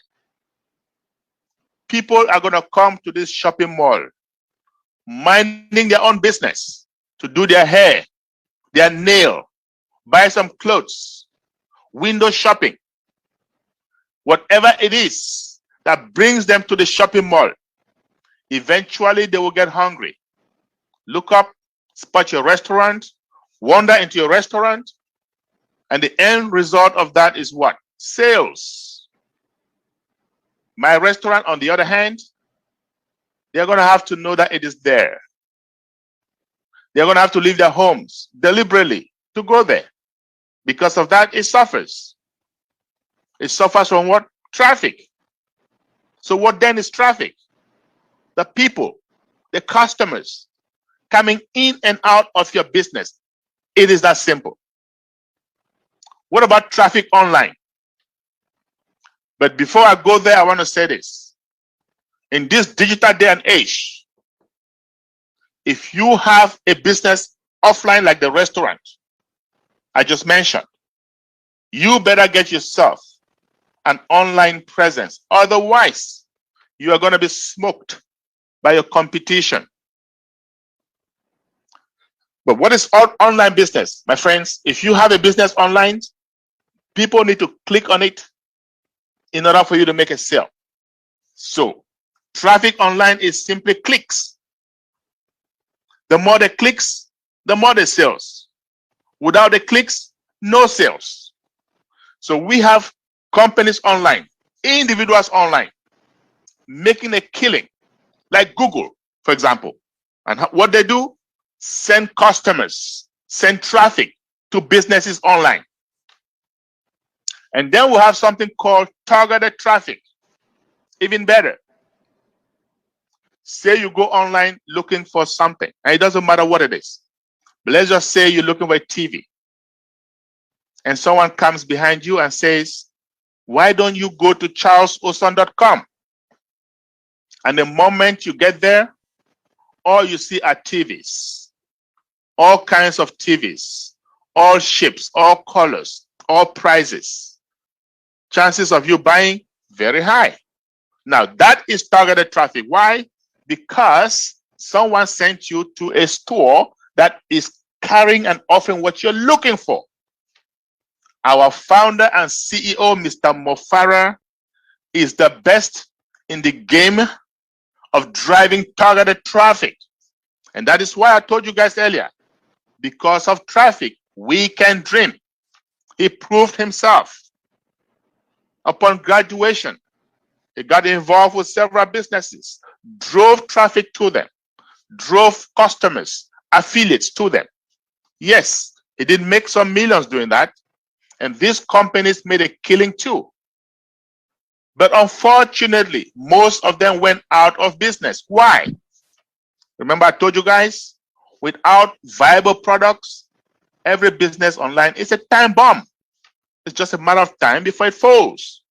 Speaker 2: People are going to come to this shopping mall, minding their own business, to do their hair, their nail, buy some clothes, window shopping, whatever it is that brings them to the shopping mall. Eventually, they will get hungry. Look up, spot your restaurant, wander into your restaurant, and the end result of that is what? Sales. My restaurant, on the other hand, they're going to have to know that it is there. They're going to have to leave their homes deliberately to go there. Because of that, it suffers. It suffers from what? Traffic. So what then is traffic? The people, the customers coming in and out of your business. It is that simple. What about traffic online? But before I go there, I want to say this. In this digital day and age, if you have a business offline like the restaurant I just mentioned, you better get yourself an online presence. Otherwise, you are going to be smoked by your competition. But what is online business, my friends? If you have a business online, people need to click on it in order for you to make a sale. So, traffic online is simply clicks. The more the clicks, the more the sales. Without the clicks, no sales. So we have companies online, individuals online, making a killing, like Google, for example. And what they do? Send customers, send traffic to businesses online. And then we have something called targeted traffic. Even better. Say you go online looking for something, and it doesn't matter what it is. But let's just say you're looking for a TV. And someone comes behind you and says, why don't you go to charlesoson.com? And the moment you get there, all you see are TVs. All kinds of TVs. All shapes, all colors, all prices. Chances of you buying, very high. Now, that is targeted traffic. Why? Because someone sent you to a store that is carrying and offering what you're looking for. Our founder and CEO, Mr. Mo Farah, is the best in the game of driving targeted traffic. And that is why I told you guys earlier, because of traffic, we can dream. He proved himself. Upon graduation, he got involved with several businesses, drove traffic to them, drove customers, affiliates to them. Yes, he did make some millions doing that, and these companies made a killing too. But unfortunately, most of them went out of business. Why? Remember I told you guys, without viable products, every business online is a time bomb. It's just a matter of time before it falls.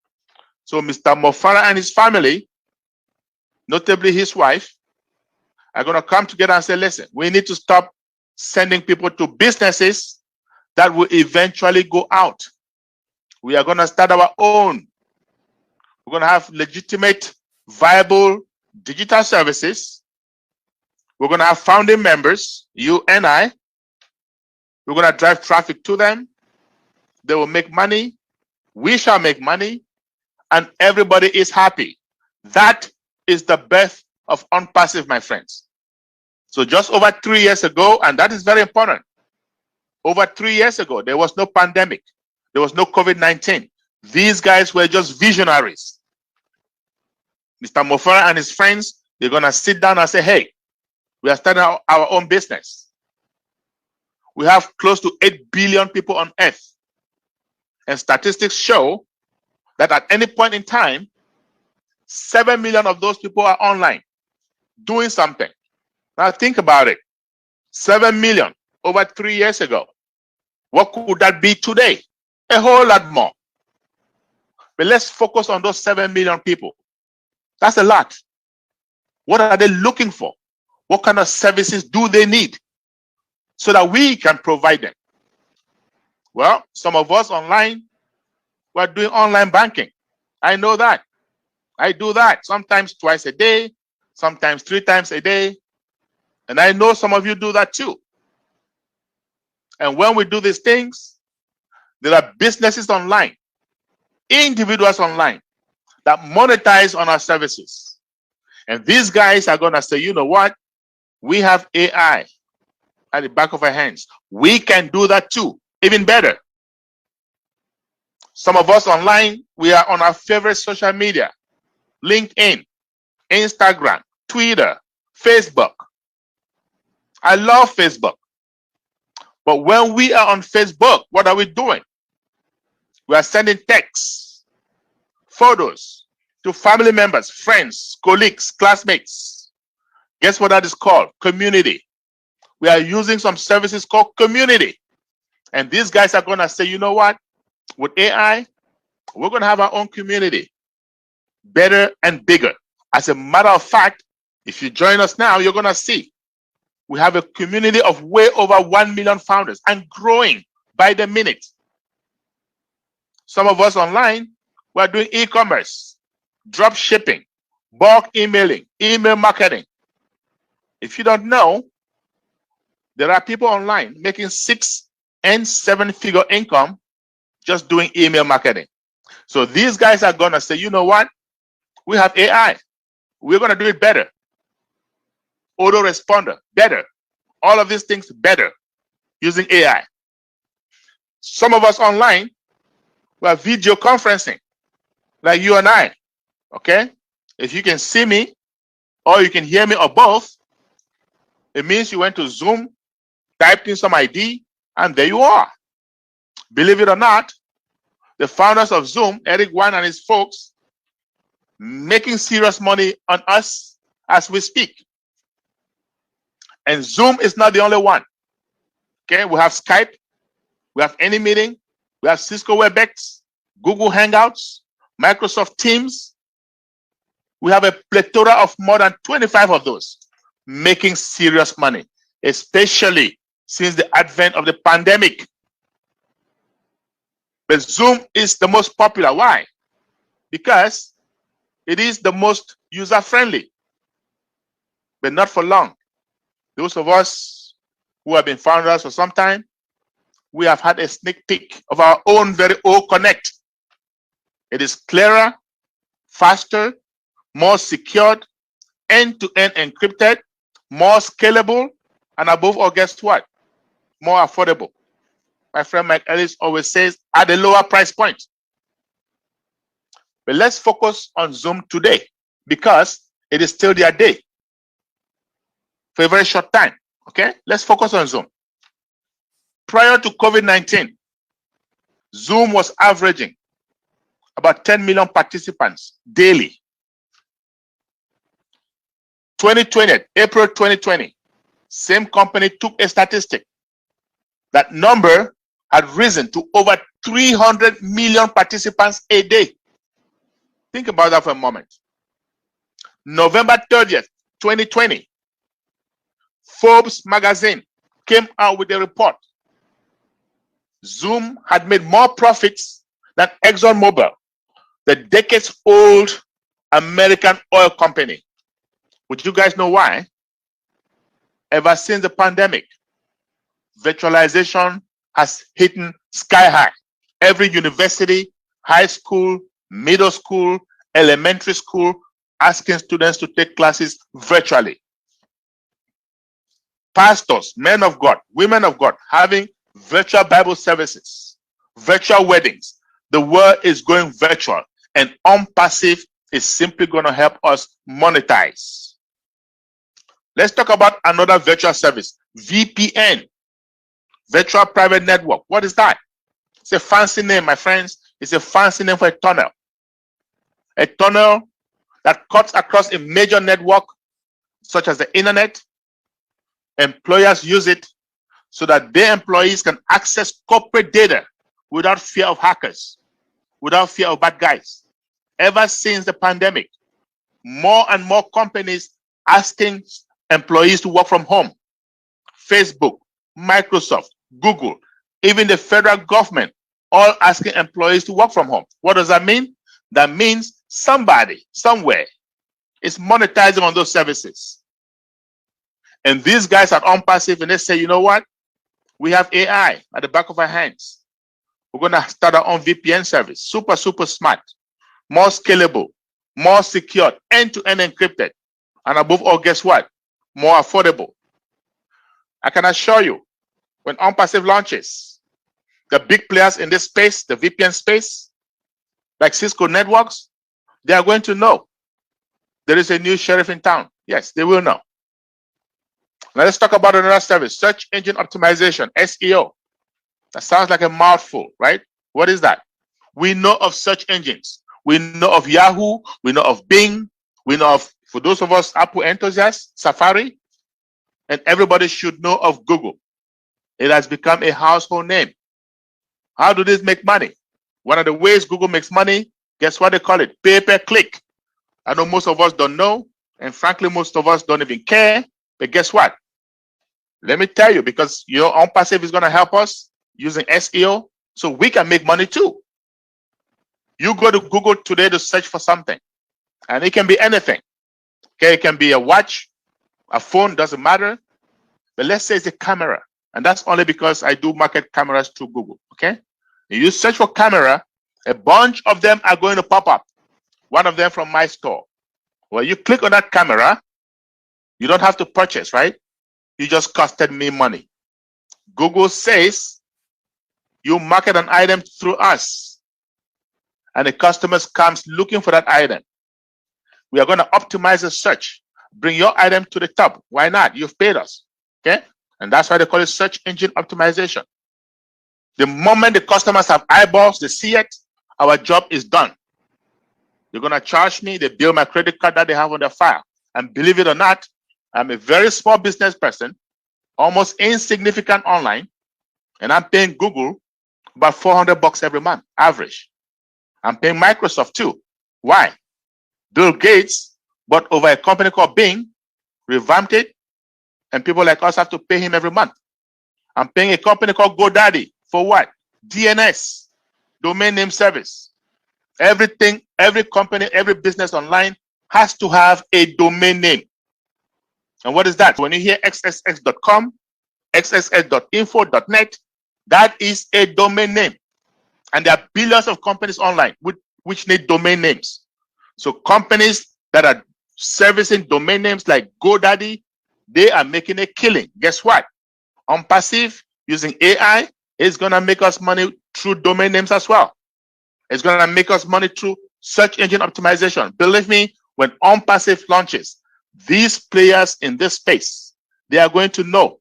Speaker 2: So Mr. Mo Farah and his family, notably his wife, are going to come together and say, listen, we need to stop sending people to businesses that will eventually go out. We are going to start our own. We're going to have legitimate, viable digital services. We're going to have founding members, you and I. We're going to drive traffic to them. They will make money. We shall make money. And everybody is happy. That is the birth of OnPassive, my friends. So just over 3 years ago, and that is very important. Over 3 years ago, there was no pandemic. There was no COVID-19. These guys were just visionaries. Mr. Mo Farah and his friends, they're going to sit down and say, hey, we are starting our own business. We have close to 8 billion people on earth. And statistics show that at any point in time, 7 million of those people are online doing something. Now think about it. 7 million over 3 years ago. What could that be today? A whole lot more. But let's focus on those 7 million people. That's a lot. What are they looking for? What kind of services do they need so that we can provide them? Well, some of us online, we're doing online banking. I know that. I do that sometimes twice a day, sometimes 3 times a day. And I know some of you do that too. And when we do these things, there are businesses online, individuals online that monetize on our services. And these guys are going to say, you know what? We have AI at the back of our hands. We can do that too, even better. Some of us online, we are on our favorite social media, LinkedIn, Instagram, Twitter, Facebook. I love Facebook. But when we are on Facebook, what are we doing? We are sending texts, photos to family members, friends, colleagues, classmates. Guess what that is called? Community. We are using some services called community. And these guys are going to say, you know what? With AI, we're going to have our own community. Better and bigger. As a matter of fact, if you join us now, you're going to see we have a community of way over 1 million founders and growing by the minute. Some of us online, we're doing e-commerce, drop shipping, bulk emailing, email marketing. If you don't know, there are people online making 6 and 7-figure income just doing email marketing. So these guys are going to say, you know what? We have AI. We're going to do it better. Autoresponder, better. All of these things better using AI. Some of us online, we are video conferencing, like you and I, okay? If you can see me, or you can hear me, or both, It means you went to Zoom, typed in some ID, and there you are. Believe it or not, the founders of Zoom, Eric Yuan and his folks, making serious money on us as we speak. And Zoom is not the only one. Okay, we have Skype, we have AnyMeeting, we have Cisco WebEx, Google Hangouts, Microsoft Teams. We have a plethora of more than 25 of those making serious money, especially since the advent of the pandemic. But Zoom is the most popular. Why? Because it is the most user-friendly, but not for long. Those of us who have been founders for some time, we have had a sneak peek of our own very own Connect. It is clearer, faster, more secured, end-to-end encrypted, more scalable, and above all, guess what? More affordable. My friend Mike Ellis always says, at a lower price point. But let's focus on Zoom today because it is still their day for a very short time. Okay, let's focus on Zoom. Prior to COVID-19, Zoom was averaging about 10 million participants daily. 2020, April 2020, same company took a statistic. That number had risen to over 300 million participants a day. Think about that for a moment. November 30th, 2020, Forbes magazine came out with a report. Zoom had made more profits than ExxonMobil, the decades-old American oil company. Would you guys know why? Ever since the pandemic, virtualization has hit sky high. Every university, high school, middle school, elementary school, asking students to take classes virtually. Pastors, men of God, women of God, having virtual Bible services, virtual weddings. The world is going virtual, and OnPassive is simply going to help us monetize. Let's talk about another virtual service, VPN, Virtual Private Network. What is that? It's a fancy name, my friends. It's a fancy name for a tunnel. A tunnel that cuts across a major network, such as the internet. Employers use it so that their employees can access corporate data without fear of hackers, without fear of bad guys. Ever since the pandemic, more and more companies asking employees to work from home. Facebook, Microsoft, Google, even the federal government, all asking employees to work from home. What does that mean? That means somebody, somewhere, is monetizing on those services. And these guys are OnPassive, and they say, you know what? We have AI at the back of our hands. We're going to start our own VPN service. Super, super smart, more scalable, more secure, end-to-end encrypted. And above all, guess what? More affordable. I can assure you, when OnPassive launches, the big players in this space, the VPN space, like Cisco Networks, they are going to know there is a new sheriff in town. Yes, they will know. Now let's talk about another service, search engine optimization, SEO. That sounds like a mouthful, right? What is that? We know of search engines. We know of Yahoo. We know of Bing. We know of, for those of us Apple enthusiasts, Safari. And everybody should know of Google. It has become a household name. How do this make money? One of the ways Google makes money, guess what they call it? Pay-per-click. I know most of us don't know, and frankly, most of us don't even care. But guess what? Let me tell you, because your OnPassive is going to help us using SEO, so we can make money too. You go to Google today to search for something, and it can be anything. Okay, it can be a watch, a phone, doesn't matter. But let's say it's a camera, and that's only because I do market cameras through Google. Okay, you search for camera, a bunch of them are going to pop up. One of them from my store. Well, you click on that camera, you don't have to purchase, right? You just costed me money. Google says you market an item through us, and the customers comes looking for that item. We are going to optimize the search, bring your item to the top. Why not? You've paid us. Okay? And that's why they call it search engine optimization. The moment the customers have eyeballs, they see it, our job is done. They're going to charge me, they bill my credit card that they have on their file. And believe it or not, I'm a very small business person, almost insignificant online, and I'm paying Google about $400 every month, average. I'm paying Microsoft too. Why? Bill Gates bought over a company called Bing, revamped it, and people like us have to pay him every month. I'm paying a company called GoDaddy for what? DNS, domain name service. Everything, every company, every business online has to have a domain name. And what is that? When you hear xxx.com, xxx.info.net, that is a domain name. And there are billions of companies online which need domain names. So companies that are servicing domain names like GoDaddy, they are making a killing. Guess what? OnPassive, using AI, is going to make us money through domain names as well. It's going to make us money through search engine optimization. Believe me, when OnPassive launches, these players in this space, they are going to know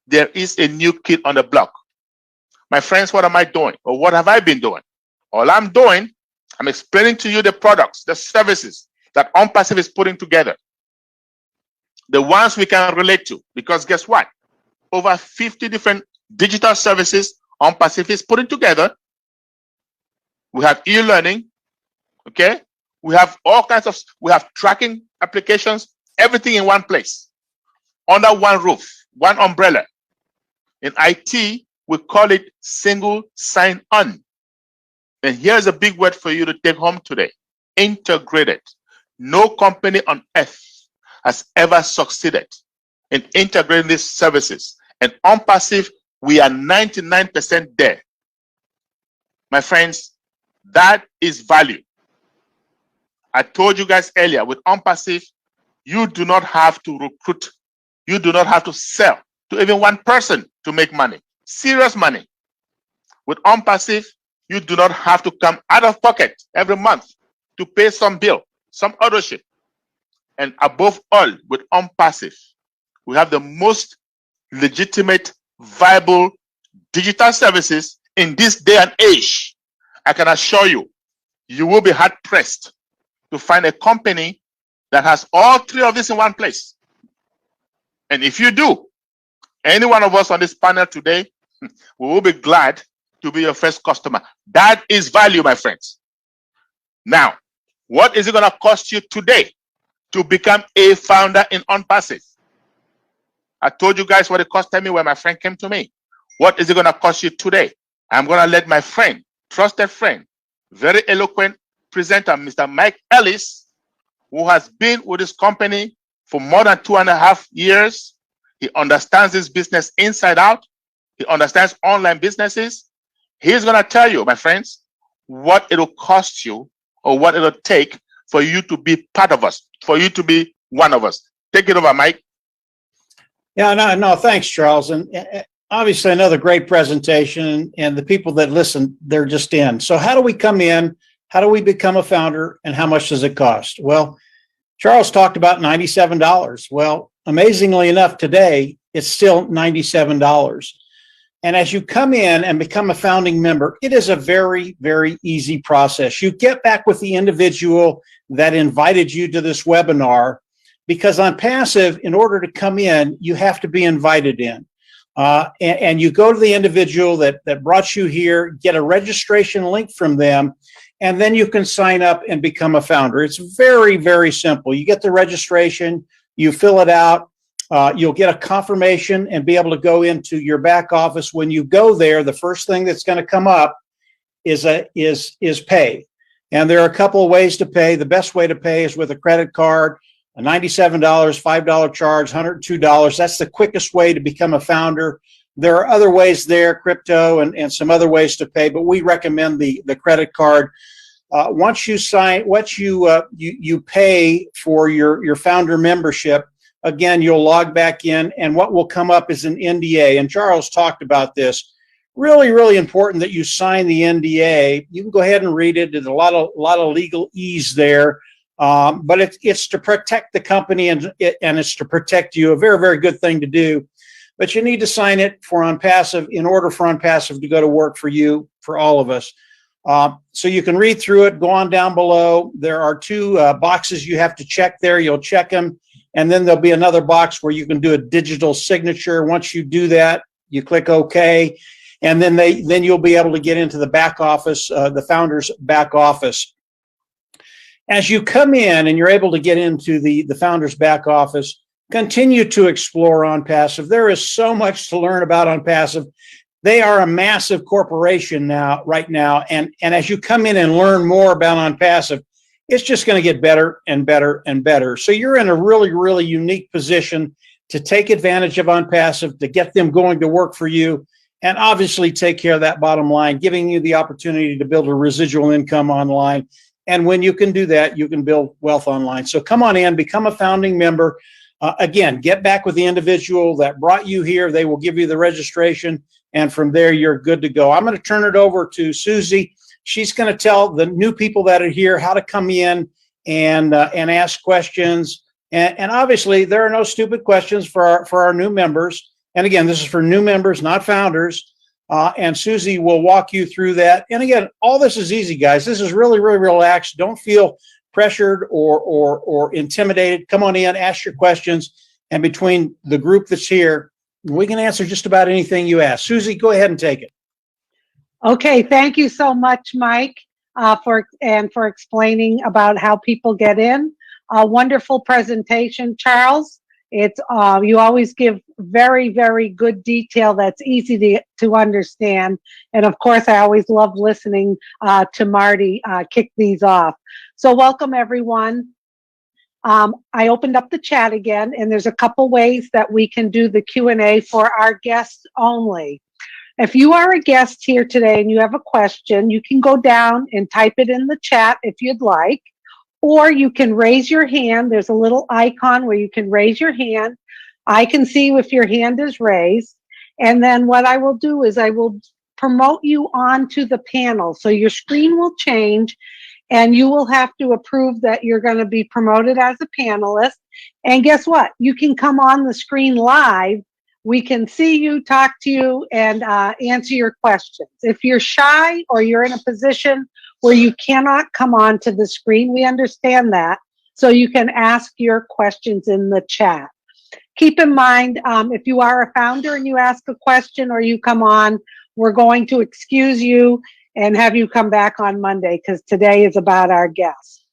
Speaker 2: there is a new kid on the block. My friends, what am I doing? Or what have I been doing? All I'm doing, I'm explaining to you the products, the services that OnPassive is putting together. The ones we can relate to. Because guess what? Over 50 different digital services OnPassive is putting together. We have e-learning, okay? We have all kinds of, we have tracking applications, everything in one place, under one roof, one umbrella. In IT, we call it single sign-on. And here's a big word for you to take home today: integrated. No company on earth has ever succeeded in integrating these services. And OnPassive, we are 99% there. My friends, that is value. I told you guys earlier, with OnPassive, you do not have to recruit. You do not have to sell to even one person to make money. Serious money. With OnPassive, you do not have to come out of pocket every month to pay some bill, some ownership. And above all, with OnPassive, we have the most legitimate, viable digital services in this day and age. I can assure you, you will be hard pressed to find a company that has all three of this in one place. And if you do, any one of us on this panel today, we will be glad to be your first customer. That is value, my friends. Now, what is it going to cost you today to become a founder in OnPassive? I told you guys what it costed me when my friend came to me. What is it going to cost you today? I'm going to let my friend, trusted friend, very eloquent presenter, Mr. Mike Ellis, who has been with this company for more than 2.5 years. He understands this business inside out. He understands online businesses. He's going to tell you, my friends, what it'll cost you or what it'll take for you to be part of us, for you to be one of us. Take it over, Mike.
Speaker 3: Yeah, no, thanks, Charles. And obviously another great presentation, and the people that listen, they're just in. So how do we come in? How do we become a founder, and how much does it cost? Well, Charles talked about $97. Well, amazingly enough, today, it's still $97. And as you come in and become a founding member, it is a very, very easy process. You get back with the individual that invited you to this webinar, because on Passive, in order to come in, you have to be invited in. And you go to the individual that brought you here, get a registration link from them, and then you can sign up and become a founder. It's very, very simple. You get the registration, you fill it out, you'll get a confirmation and be able to go into your back office. When you go there, the first thing that's going to come up is pay. And there are a couple of ways to pay. The best way to pay is with a credit card, a $97, $5 charge, $102. That's the quickest way to become a founder. There are other ways there, crypto and some other ways to pay, but we recommend the credit card. Once you sign, you pay for your founder membership, again, you'll log back in, and what will come up is an NDA. And Charles talked about this. Really, really important that you sign the NDA. You can go ahead and read it. There's a lot of legalese there. But it's to protect the company and it's to protect you. A very, very good thing to do. but you need to sign it for OnPassive in order for OnPassive to go to work for you, for all of us. So you can read through it, go on down below. There are two boxes you have to check there. You'll check them, and then there'll be another box where you can do a digital signature. Once you do that, you click OK, and then you'll be able to get into the back office, the founder's back office. As you come in and you're able to get into the founder's back office, continue to explore OnPassive. There is so much to learn about OnPassive. They are a massive corporation right now. And as you come in and learn more about OnPassive, it's just going to get better and better and better. So you're in a really, really unique position to take advantage of OnPassive, to get them going to work for you, and obviously take care of that bottom line, giving you the opportunity to build a residual income online. And when you can do that, you can build wealth online. So come on in, become a founding member. Again, get back with the individual that brought you here. They will give you the registration, and from there, you're good to go. I'm going to turn it over to Susie. She's going to tell the new people that are here how to come in and ask questions. And obviously, there are no stupid questions for our new members. And again, this is for new members, not founders. And Susie will walk you through that. And again, all this is easy, guys. This is really, really relaxed. Don't feel pressured or intimidated. Come on in, ask your questions. And between the group that's here, we can answer just about anything you ask. Susie, go ahead and take it.
Speaker 1: Okay, thank you so much, Mike, for explaining about how people get in. A wonderful presentation, Charles. It's you always give very, very good detail that's easy to understand. And of course, I always love listening to Marty kick these off. So welcome, everyone. I opened up the chat again, and there's a couple ways that we can do the Q&A for our guests only. If you are a guest here today and you have a question, you can go down and type it in the chat if you'd like, or you can raise your hand. There's a little icon where you can raise your hand. I can see if your hand is raised. And then what I will do is I will promote you onto the panel. So your screen will change, and you will have to approve that you're going to be promoted as a panelist. And guess what? You can come on the screen live. We can see you, talk to you, and answer your questions. If you're shy or you're in a position where you cannot come onto the screen, we understand that. So you can ask your questions in the chat. Keep in mind, if you are a founder and you ask a question or you come on, we're going to excuse you and have you come back on Monday, because today is about our guests.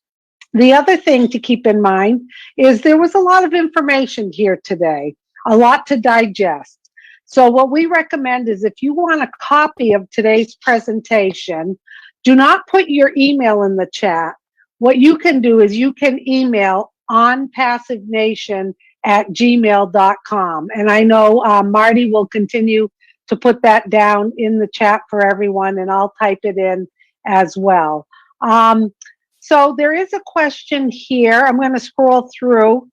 Speaker 1: The other thing to keep in mind is there was a lot of information here today, a lot to digest. So what we recommend is if you want a copy of today's presentation, do not put your email in the chat. What you can do is you can email onpassivenation@gmail.com. And I know Marty will continue to put that down in the chat for everyone, and I'll type it in as well. So there is a question here. I'm going to scroll through.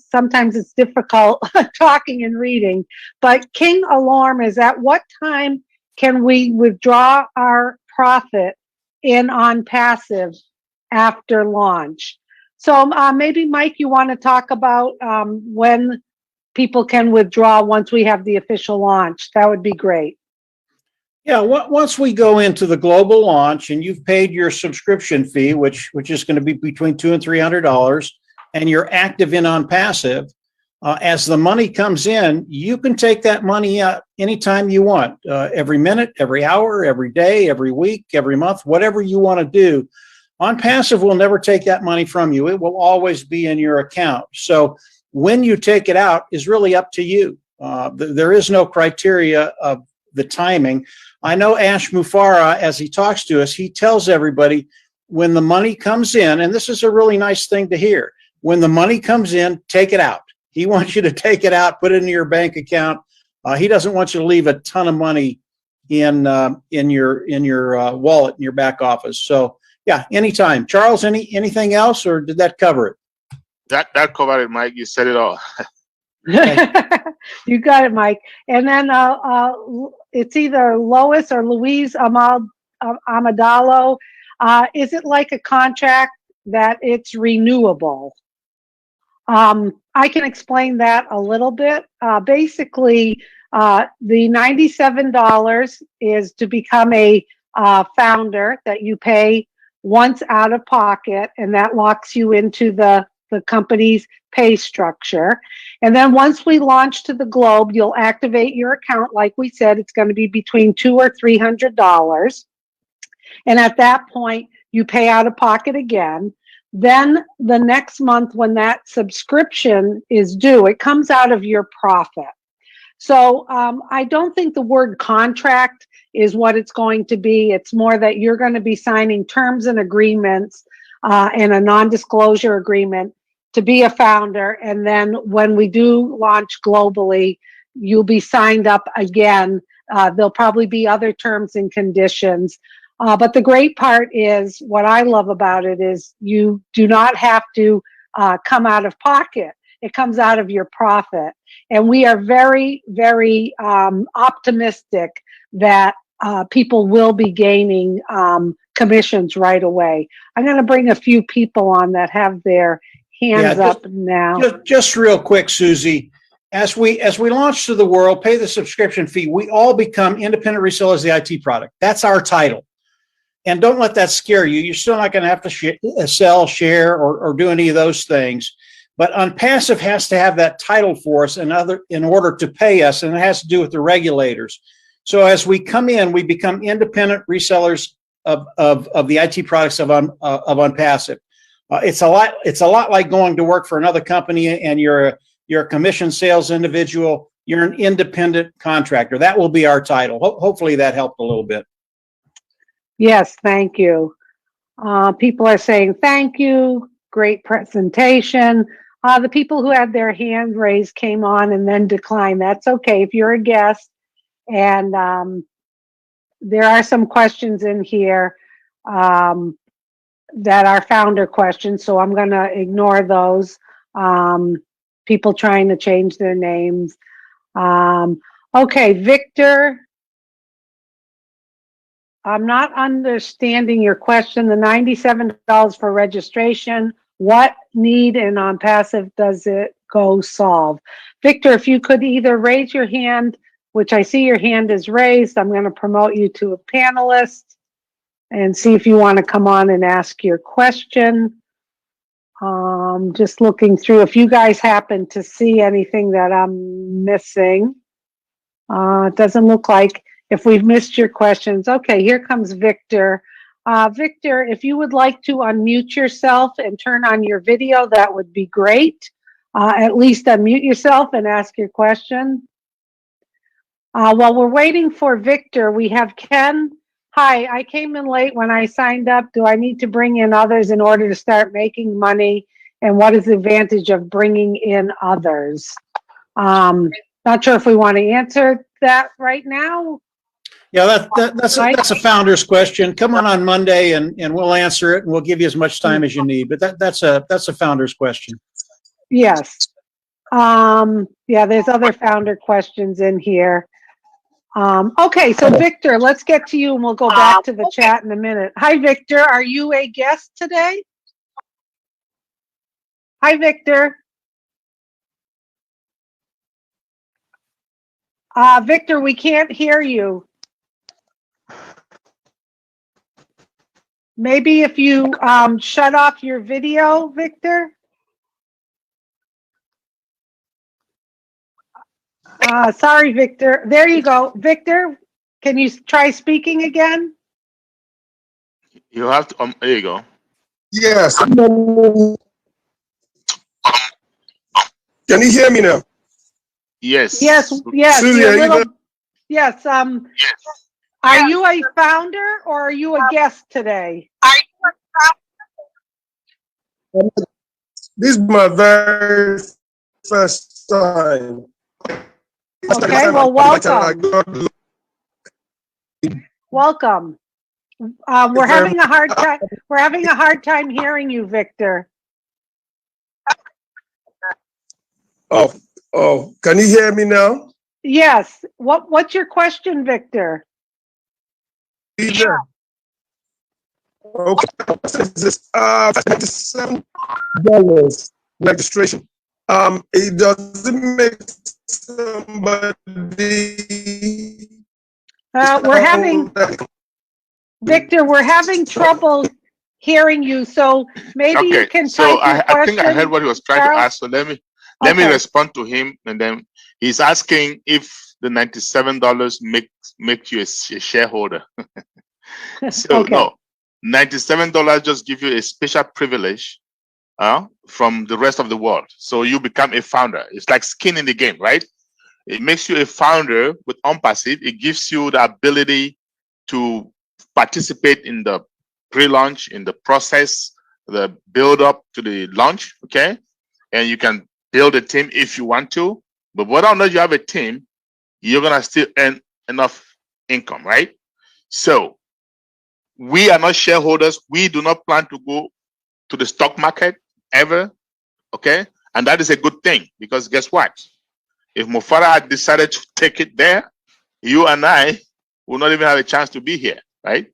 Speaker 1: Sometimes it's difficult talking and reading, but King Alarm is, at what time can we withdraw our profit in OnPassive after launch? So maybe Mike, you want to talk about when people can withdraw once we have the official launch? That would be great.
Speaker 3: Yeah, once we go into the global launch and you've paid your subscription fee, which is going to be between $200 and $300, and you're active in OnPassive, as the money comes in, you can take that money out anytime you want, every minute, every hour, every day, every week, every month, whatever you want to do. OnPassive will never take that money from you. It will always be in your account. So when you take it out is really up to you. There is no criteria of the timing. I know Ash Mufareh, as he talks to us, he tells everybody when the money comes in, and this is a really nice thing to hear, when the money comes in, take it out. He wants you to take it out, put it into your bank account. He doesn't want you to leave a ton of money in your wallet, in your back office. So yeah, anytime. Charles, anything else, or did that cover it?
Speaker 2: That covered it, Mike. You said it all.
Speaker 1: You got it, Mike. And then it's either Lois or Louise Amadalo. Is it like a contract that it's renewable? I can explain that a little bit. Basically, the $97 is to become a founder that you pay once out of pocket, and that locks you into the company's pay structure. And then once we launch to the globe, you'll activate your account. Like we said, it's going to be between $200 or $300. And at that point, you pay out of pocket again. Then the next month, when that subscription is due, it comes out of your profit. So I don't think the word contract is what it's going to be. It's more that you're going to be signing terms and agreements and a non-disclosure agreement to be a founder. And then when we do launch globally, you'll be signed up again. There'll probably be other terms and conditions. But the great part is, what I love about it is you do not have to come out of pocket. It comes out of your profit. And we are very, very optimistic that people will be gaining commissions right away. I'm going to bring a few people on that have their hands up now.
Speaker 3: Just real quick, Susie. As we launch to the world, pay the subscription fee, we all become independent resellers of the IT product. That's our title. And don't let that scare you. You're still not going to have to sell, share, or do any of those things. But OnPassive has to have that title for us in order to pay us, and it has to do with the regulators. So as we come in, we become independent resellers of the IT products of OnPassive. It's a lot like going to work for another company and you're a commission sales individual. You're an independent contractor. That will be our title. Hopefully that helped a little bit.
Speaker 1: Yes, thank you. People are saying thank you. Great presentation. The people who had their hand raised came on and then declined. That's okay if you're a guest. And there are some questions in here that are founder questions, so I'm going to ignore those. People trying to change their names. Okay, Victor. I'm not understanding your question. The $97 for registration, what need in OnPassive does it go solve? Victor, if you could either raise your hand, which I see your hand is raised, I'm going to promote you to a panelist and see if you want to come on and ask your question. Just looking through, if you guys happen to see anything that I'm missing. It doesn't look like. If we've missed your questions. Okay, here comes Victor. Victor, if you would like to unmute yourself and turn on your video, that would be great. At least unmute yourself and ask your question. While we're waiting for Victor, we have Ken. Hi, I came in late when I signed up. Do I need to bring in others in order to start making money? And what is the advantage of bringing in others? Not sure if we want to answer that right now.
Speaker 3: Yeah, that's a founder's question. Come on Monday and we'll answer it, and we'll give you as much time as you need. But that's a founder's question.
Speaker 1: Yes. Yeah, there's other founder questions in here. Okay, so Victor, let's get to you and we'll go back to the chat in a minute. Hi, Victor. Are you a guest today? Hi, Victor. Victor, we can't hear you. Maybe if you shut off your video, Victor. Sorry, Victor. There you go. Victor, can you try speaking again?
Speaker 2: You have to, there you go.
Speaker 6: Yes. Can you hear me now?
Speaker 2: Yes.
Speaker 1: Yes, yes.
Speaker 6: Susie,
Speaker 1: you're
Speaker 6: are you there?
Speaker 1: Yes. Are you a founder or are you a guest today?
Speaker 6: This is my very first time.
Speaker 1: Okay, well, welcome. Welcome. We're having a hard time. We're having a hard time hearing you, Victor.
Speaker 6: Oh, can you hear me now?
Speaker 1: Yes. What's your question, Victor?
Speaker 6: Yeah. Okay. This $97 registration. It doesn't make somebody.
Speaker 1: We're having, Victor, we're having trouble hearing you, so maybe you
Speaker 2: Okay,
Speaker 1: can
Speaker 2: so
Speaker 1: type your
Speaker 2: I think I heard
Speaker 1: question.
Speaker 2: what he was trying to
Speaker 1: Charles?
Speaker 2: ask. So let me respond to him, and then he's asking if the $97 make you a shareholder. So
Speaker 1: Okay.
Speaker 2: no, $97 just give you a special privilege from the rest of the world. So you become a founder. It's like skin in the game, right? It makes you a founder with OnPassive. It gives you the ability to participate in the pre-launch, in the process, the build up to the launch, okay? And you can build a team if you want to. But whether or not you have a team, you're gonna still earn enough income, right? So we are not shareholders. We do not plan to go to the stock market ever, okay? And that is a good thing, because guess what? If Mufara had decided to take it there, you and I will not even have a chance to be here, right?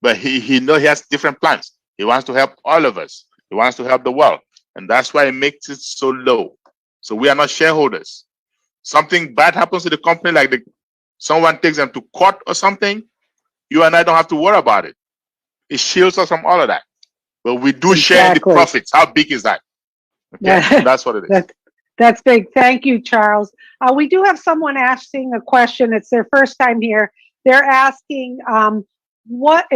Speaker 2: But he knows he has different plans. He wants to help all of us. He wants to help the world. And that's why he makes it so low. So we are not shareholders. Something bad happens to the company, like someone takes them to court or something, you and I don't have to worry about it. It shields us from all of that. But we do share the
Speaker 1: Exactly.
Speaker 2: profits. How big is that? Okay, so that's what it is.
Speaker 1: That's big. Thank you, Charles. We do have someone asking a question. It's their first time here. They're asking, in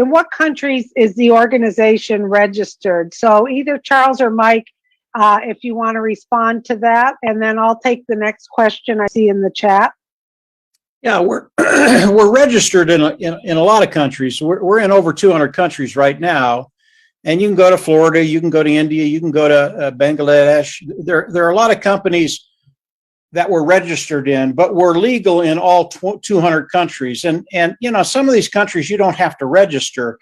Speaker 1: what countries is the organization registered? So either Charles or Mike, if you want to respond to that, and then I'll take the next question I see in the chat.
Speaker 3: Yeah, we're we're registered in a lot of countries. We're in over 200 countries right now, and you can go to Florida, you can go to India, you can go to Bangladesh. There are a lot of companies that we're registered in, but we're legal in all 200 countries. And you know, some of these countries you don't have to register.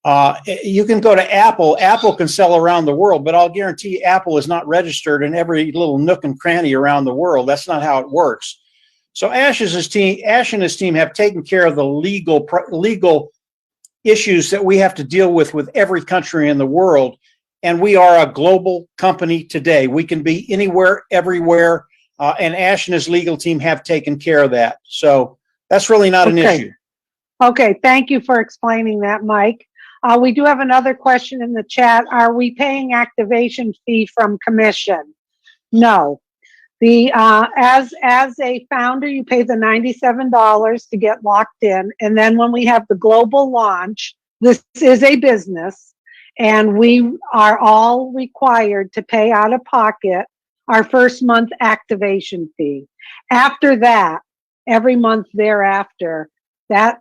Speaker 3: You can go to Apple. Apple can sell around the world, but I'll guarantee you Apple is not registered in every little nook and cranny around the world. That's not how it works. So Ash and his team have taken care of the legal issues that we have to deal with every country in the world. And we are a global company today. We can be anywhere, everywhere. And Ash and his legal team have taken care of that. So that's really not an issue.
Speaker 1: Okay, thank you for explaining that, Mike. We do have another question in the chat. Are we paying activation fee from commission? No. As a founder, you pay the $97 to get locked in. And then when we have the global launch, this is a business, and we are all required to pay out of pocket our first month activation fee. After that, every month thereafter, that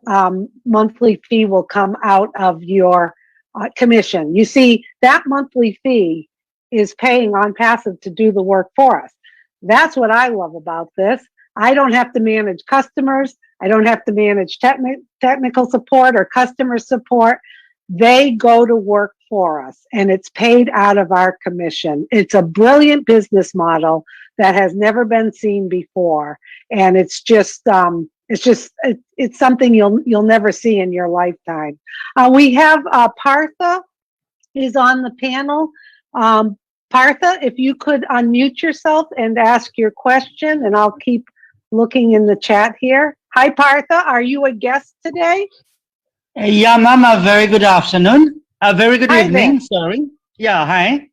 Speaker 1: monthly fee will come out of your commission. You see, that monthly fee is paying OnPassive to do the work for us. That's what I love about this. I don't have to manage customers. I don't have to manage technical support or customer support. They go to work for us, and it's paid out of our commission. It's a brilliant business model that has never been seen before, and it's something you'll never see in your lifetime. We have Partha is on the panel. Partha, if you could unmute yourself and ask your question, and I'll keep looking in the chat here. Hi, Partha. Are you a guest today?
Speaker 7: Yeah, ma'am. A very good afternoon. A very good
Speaker 1: Hi
Speaker 7: evening.
Speaker 1: there.
Speaker 7: Sorry. Yeah. Hi.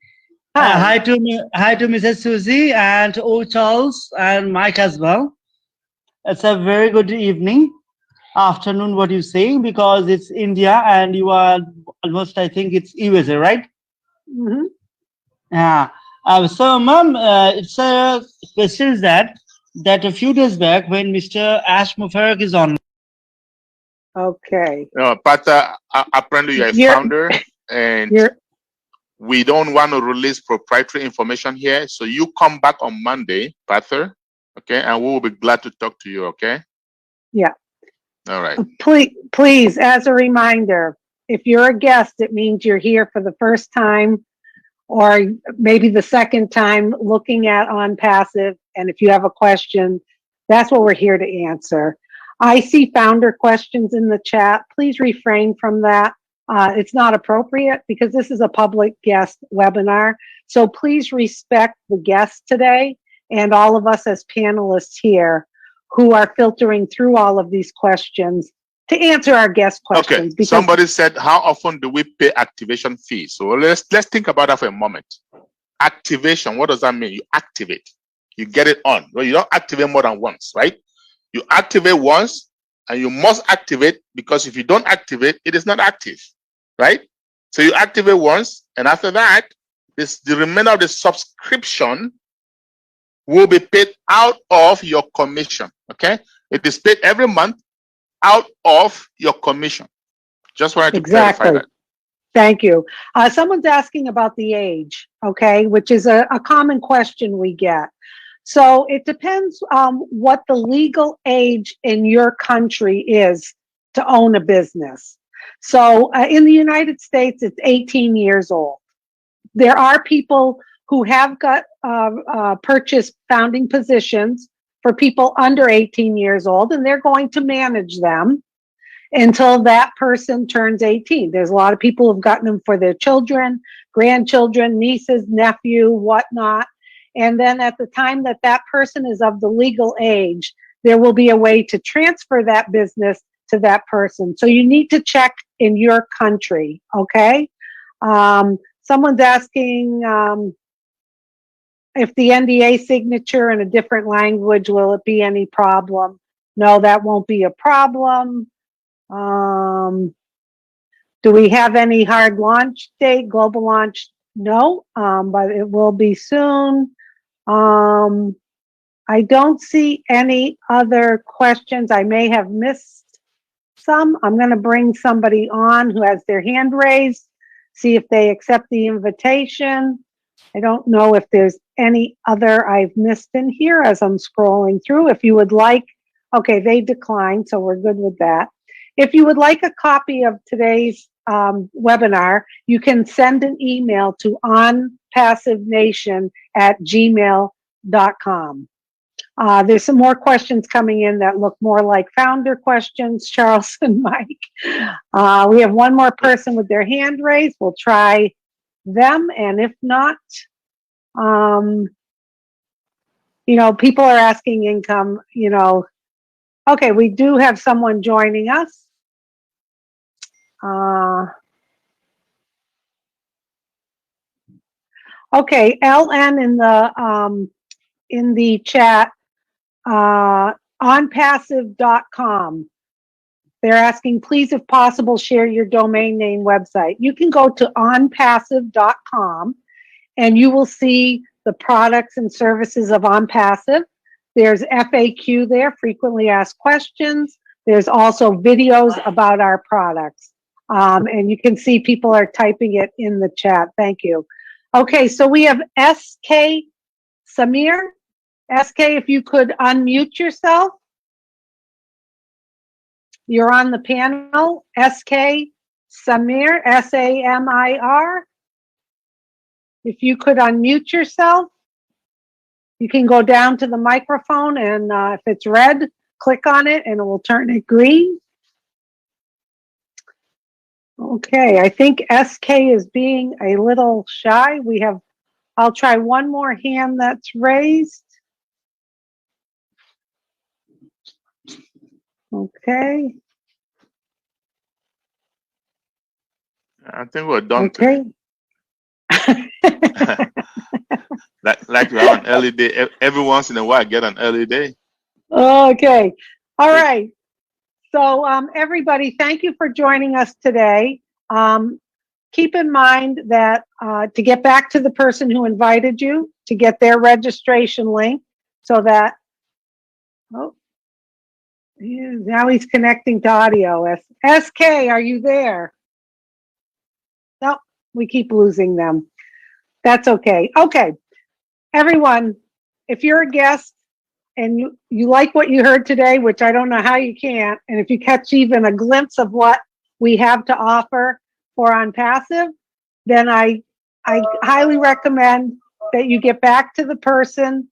Speaker 1: Hi.
Speaker 7: Hi to Mrs. Susie and Charles and Mike as well. It's a very good evening, afternoon. What you saying? Because it's India and you are almost. I think it's USA, right?
Speaker 1: Mm-hmm.
Speaker 7: Yeah. So, ma'am, it's a question is that a few days back when Mr. Ash Mufarag is on.
Speaker 1: Okay.
Speaker 2: Partha, apparently you're a founder, and we don't want to release proprietary information here. So you come back on Monday, Partha, okay, and we will be glad to talk to you, okay?
Speaker 1: Yeah.
Speaker 2: All right.
Speaker 1: Please, as a reminder, if you're a guest, it means you're here for the first time, or maybe the second time looking at OnPassive. And if you have a question, that's what we're here to answer. I see founder questions in the chat. Please refrain from that. It's not appropriate because this is a public guest webinar. So please respect the guests today and all of us as panelists here who are filtering through all of these questions to answer our guest questions.
Speaker 2: Okay. Somebody said, how often do we pay activation fees? So let's think about that for a moment. Activation, what does that mean? You activate. You get it on. Well, you don't activate more than once, right? You activate once and you must activate, because if you don't activate, it is not active, right? So you activate once, and after that, the remainder of the subscription will be paid out of your commission, okay? It is paid every month out of your commission. Just wanted to clarify that.
Speaker 1: Thank you. Someone's asking about the age, okay, which is a common question we get. So it depends what the legal age in your country is to own a business. So in the United States, it's 18 years old. There are people who have got purchased founding positions for people under 18 years old, and they're going to manage them until that person turns 18. There's a lot of people who've gotten them for their children, grandchildren, nieces, nephew, whatnot. And then at the time that that person is of the legal age, there will be a way to transfer that business to that person. So you need to check in your country, okay? Someone's asking if the NDA signature in a different language, will it be any problem? No, that won't be a problem. Do we have any hard launch date, global launch? No, but it will be soon. I don't see any other questions. I may have missed some. I'm going to bring somebody on who has their hand raised, see if they accept the invitation. I don't know if there's any other I've missed in here as I'm scrolling through. If you would like, okay, they declined, so we're good with that. If you would like a copy of today's webinar, you can send an email to onpassivenation@gmail.com. There's some more questions coming in that look more like founder questions, Charles and Mike. We have one more person with their hand raised. We'll try them, and if not, people are asking income, Okay, we do have someone joining us. Okay, LN in the chat, onpassive.com. They're asking, please, if possible, share your domain name website. You can go to onpassive.com and you will see the products and services of OnPassive. There's FAQ there, frequently asked questions. There's also videos about our products. And you can see people are typing it in the chat. Thank you. Okay, so we have SK Samir. SK, if you could unmute yourself. You're on the panel. SK Samir, S-A-M-I-R. If you could unmute yourself, you can go down to the microphone and if it's red, click on it and it will turn it green. Okay, I think SK is being a little shy. I'll try one more hand that's raised. Okay.
Speaker 2: I think we're done.
Speaker 1: Okay.
Speaker 2: like we have an early day. Every once in a while, I get an early day.
Speaker 1: Okay. All right. So everybody, thank you for joining us today. Keep in mind that to get back to the person who invited you, to get their registration link so that, now he's connecting to audio. SK, are you there? No, we keep losing them. That's okay. Okay, everyone, if you're a guest and you like what you heard today, which I don't know how you can't, and if you catch even a glimpse of what we have to offer for OnPassive, then I highly recommend that you get back to the person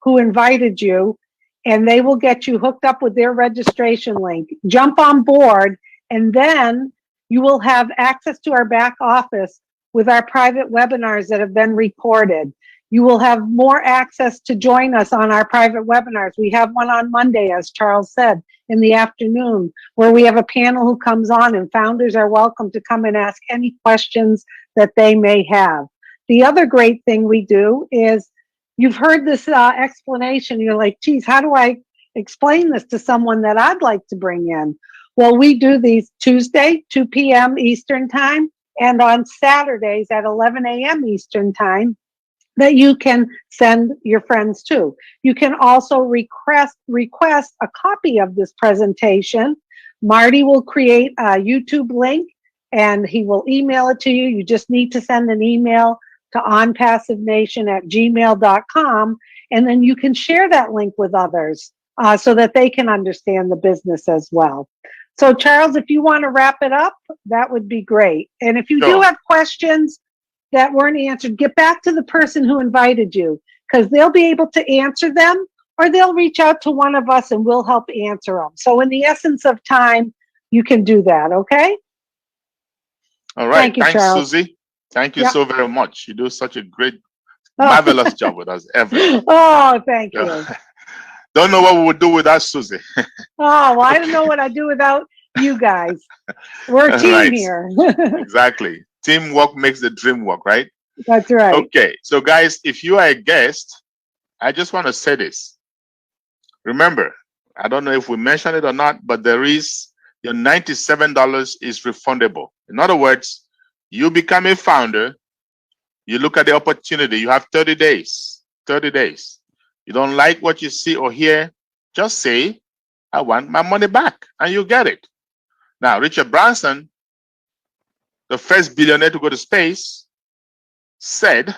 Speaker 1: who invited you, and they will get you hooked up with their registration link. Jump on board, and then you will have access to our back office with our private webinars that have been recorded. You will have more access to join us on our private webinars. We have one on Monday, as Charles said, in the afternoon, where we have a panel who comes on, and founders are welcome to come and ask any questions that they may have. The other great thing we do is, you've heard this explanation, you're like, geez, how do I explain this to someone that I'd like to bring in? Well, we do these Tuesday, 2 p.m. Eastern time, and on Saturdays at 11 a.m. Eastern time, that you can send your friends to. You can also request a copy of this presentation. Marty will create a YouTube link and he will email it to you. You just need to send an email to onpassivenation@gmail.com, and then you can share that link with others so that they can understand the business as well. So Charles, if you want to wrap it up, that would be great. And if you do have questions that weren't answered, get back to the person who invited you, because they'll be able to answer them, or they'll reach out to one of us and we'll help answer them. So in the essence of time, you can do that, okay?
Speaker 2: All right.
Speaker 1: Thank you,
Speaker 2: Thanks,
Speaker 1: Charles.
Speaker 2: Susie. Thank you
Speaker 1: Yep.
Speaker 2: so very much. You do such a great, marvelous job with us ever.
Speaker 1: Oh, thank you.
Speaker 2: Don't know what we would do without Susie.
Speaker 1: Oh, well, I don't know what I'd do without you guys. We're a team
Speaker 2: Right.
Speaker 1: here.
Speaker 2: Exactly. Teamwork makes the dream work, right?
Speaker 1: That's right.
Speaker 2: Okay. So guys, if you are a guest, I just want to say this. Remember, I don't know if we mentioned it or not, but there is your $97 is refundable. In other words, you become a founder, you look at the opportunity, you have 30 days. 30 days. You don't like what you see or hear, just say, I want my money back, and you get it. Now, Richard Branson, the first billionaire to go to space, said,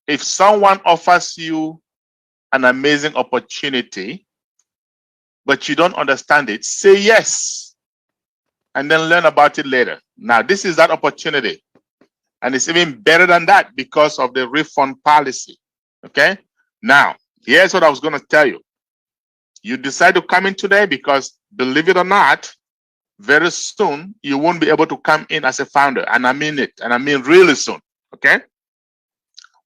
Speaker 2: if someone offers you an amazing opportunity, but you don't understand it, say yes, and then learn about it later. Now, this is that opportunity. And it's even better than that because of the refund policy. Okay? Now, here's what I was going to tell you. You decide to come in today because, believe it or not, very soon you won't be able to come in as a founder. And I mean it. And I mean really soon. Okay?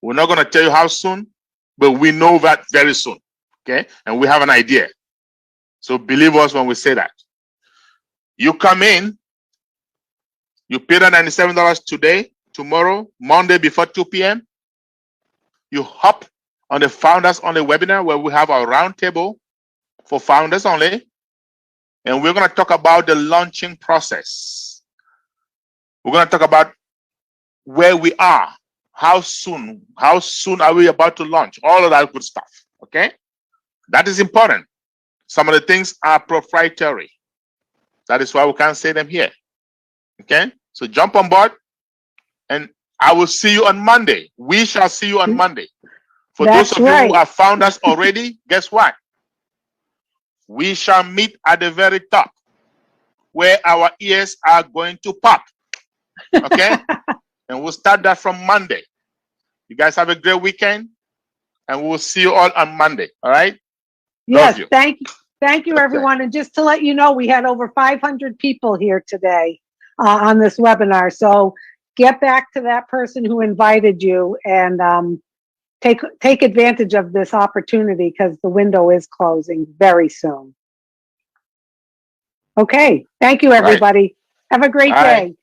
Speaker 2: We're not going to tell you how soon, but we know that very soon. Okay? And we have an idea. So believe us when we say that. You come in, you pay the $97 today, tomorrow, Monday before 2 p.m. You hop on the Founders Only webinar where we have our roundtable for founders only. And we're going to talk about the launching process. We're going to talk about where we are, how soon are we about to launch, all of that good stuff. Okay? That is important. Some of the things are proprietary. That is why we can't say them here. Okay? So jump on board and I will see you on Monday. We shall see you on Monday. For
Speaker 1: That's
Speaker 2: those of you
Speaker 1: right.
Speaker 2: who have found us already, guess what? We shall meet at the very top where our ears are going to pop. Okay? And we'll start that from Monday. You guys have a great weekend and we'll see you all on Monday. All right?
Speaker 1: Yes,
Speaker 2: Love you.
Speaker 1: thank you,
Speaker 2: Okay.
Speaker 1: everyone. And just to let you know, we had over 500 people here today on this webinar. So get back to that person who invited you and take advantage of this opportunity because the window is closing very soon. Okay, thank you, everybody. Have a great
Speaker 2: Bye.
Speaker 1: day.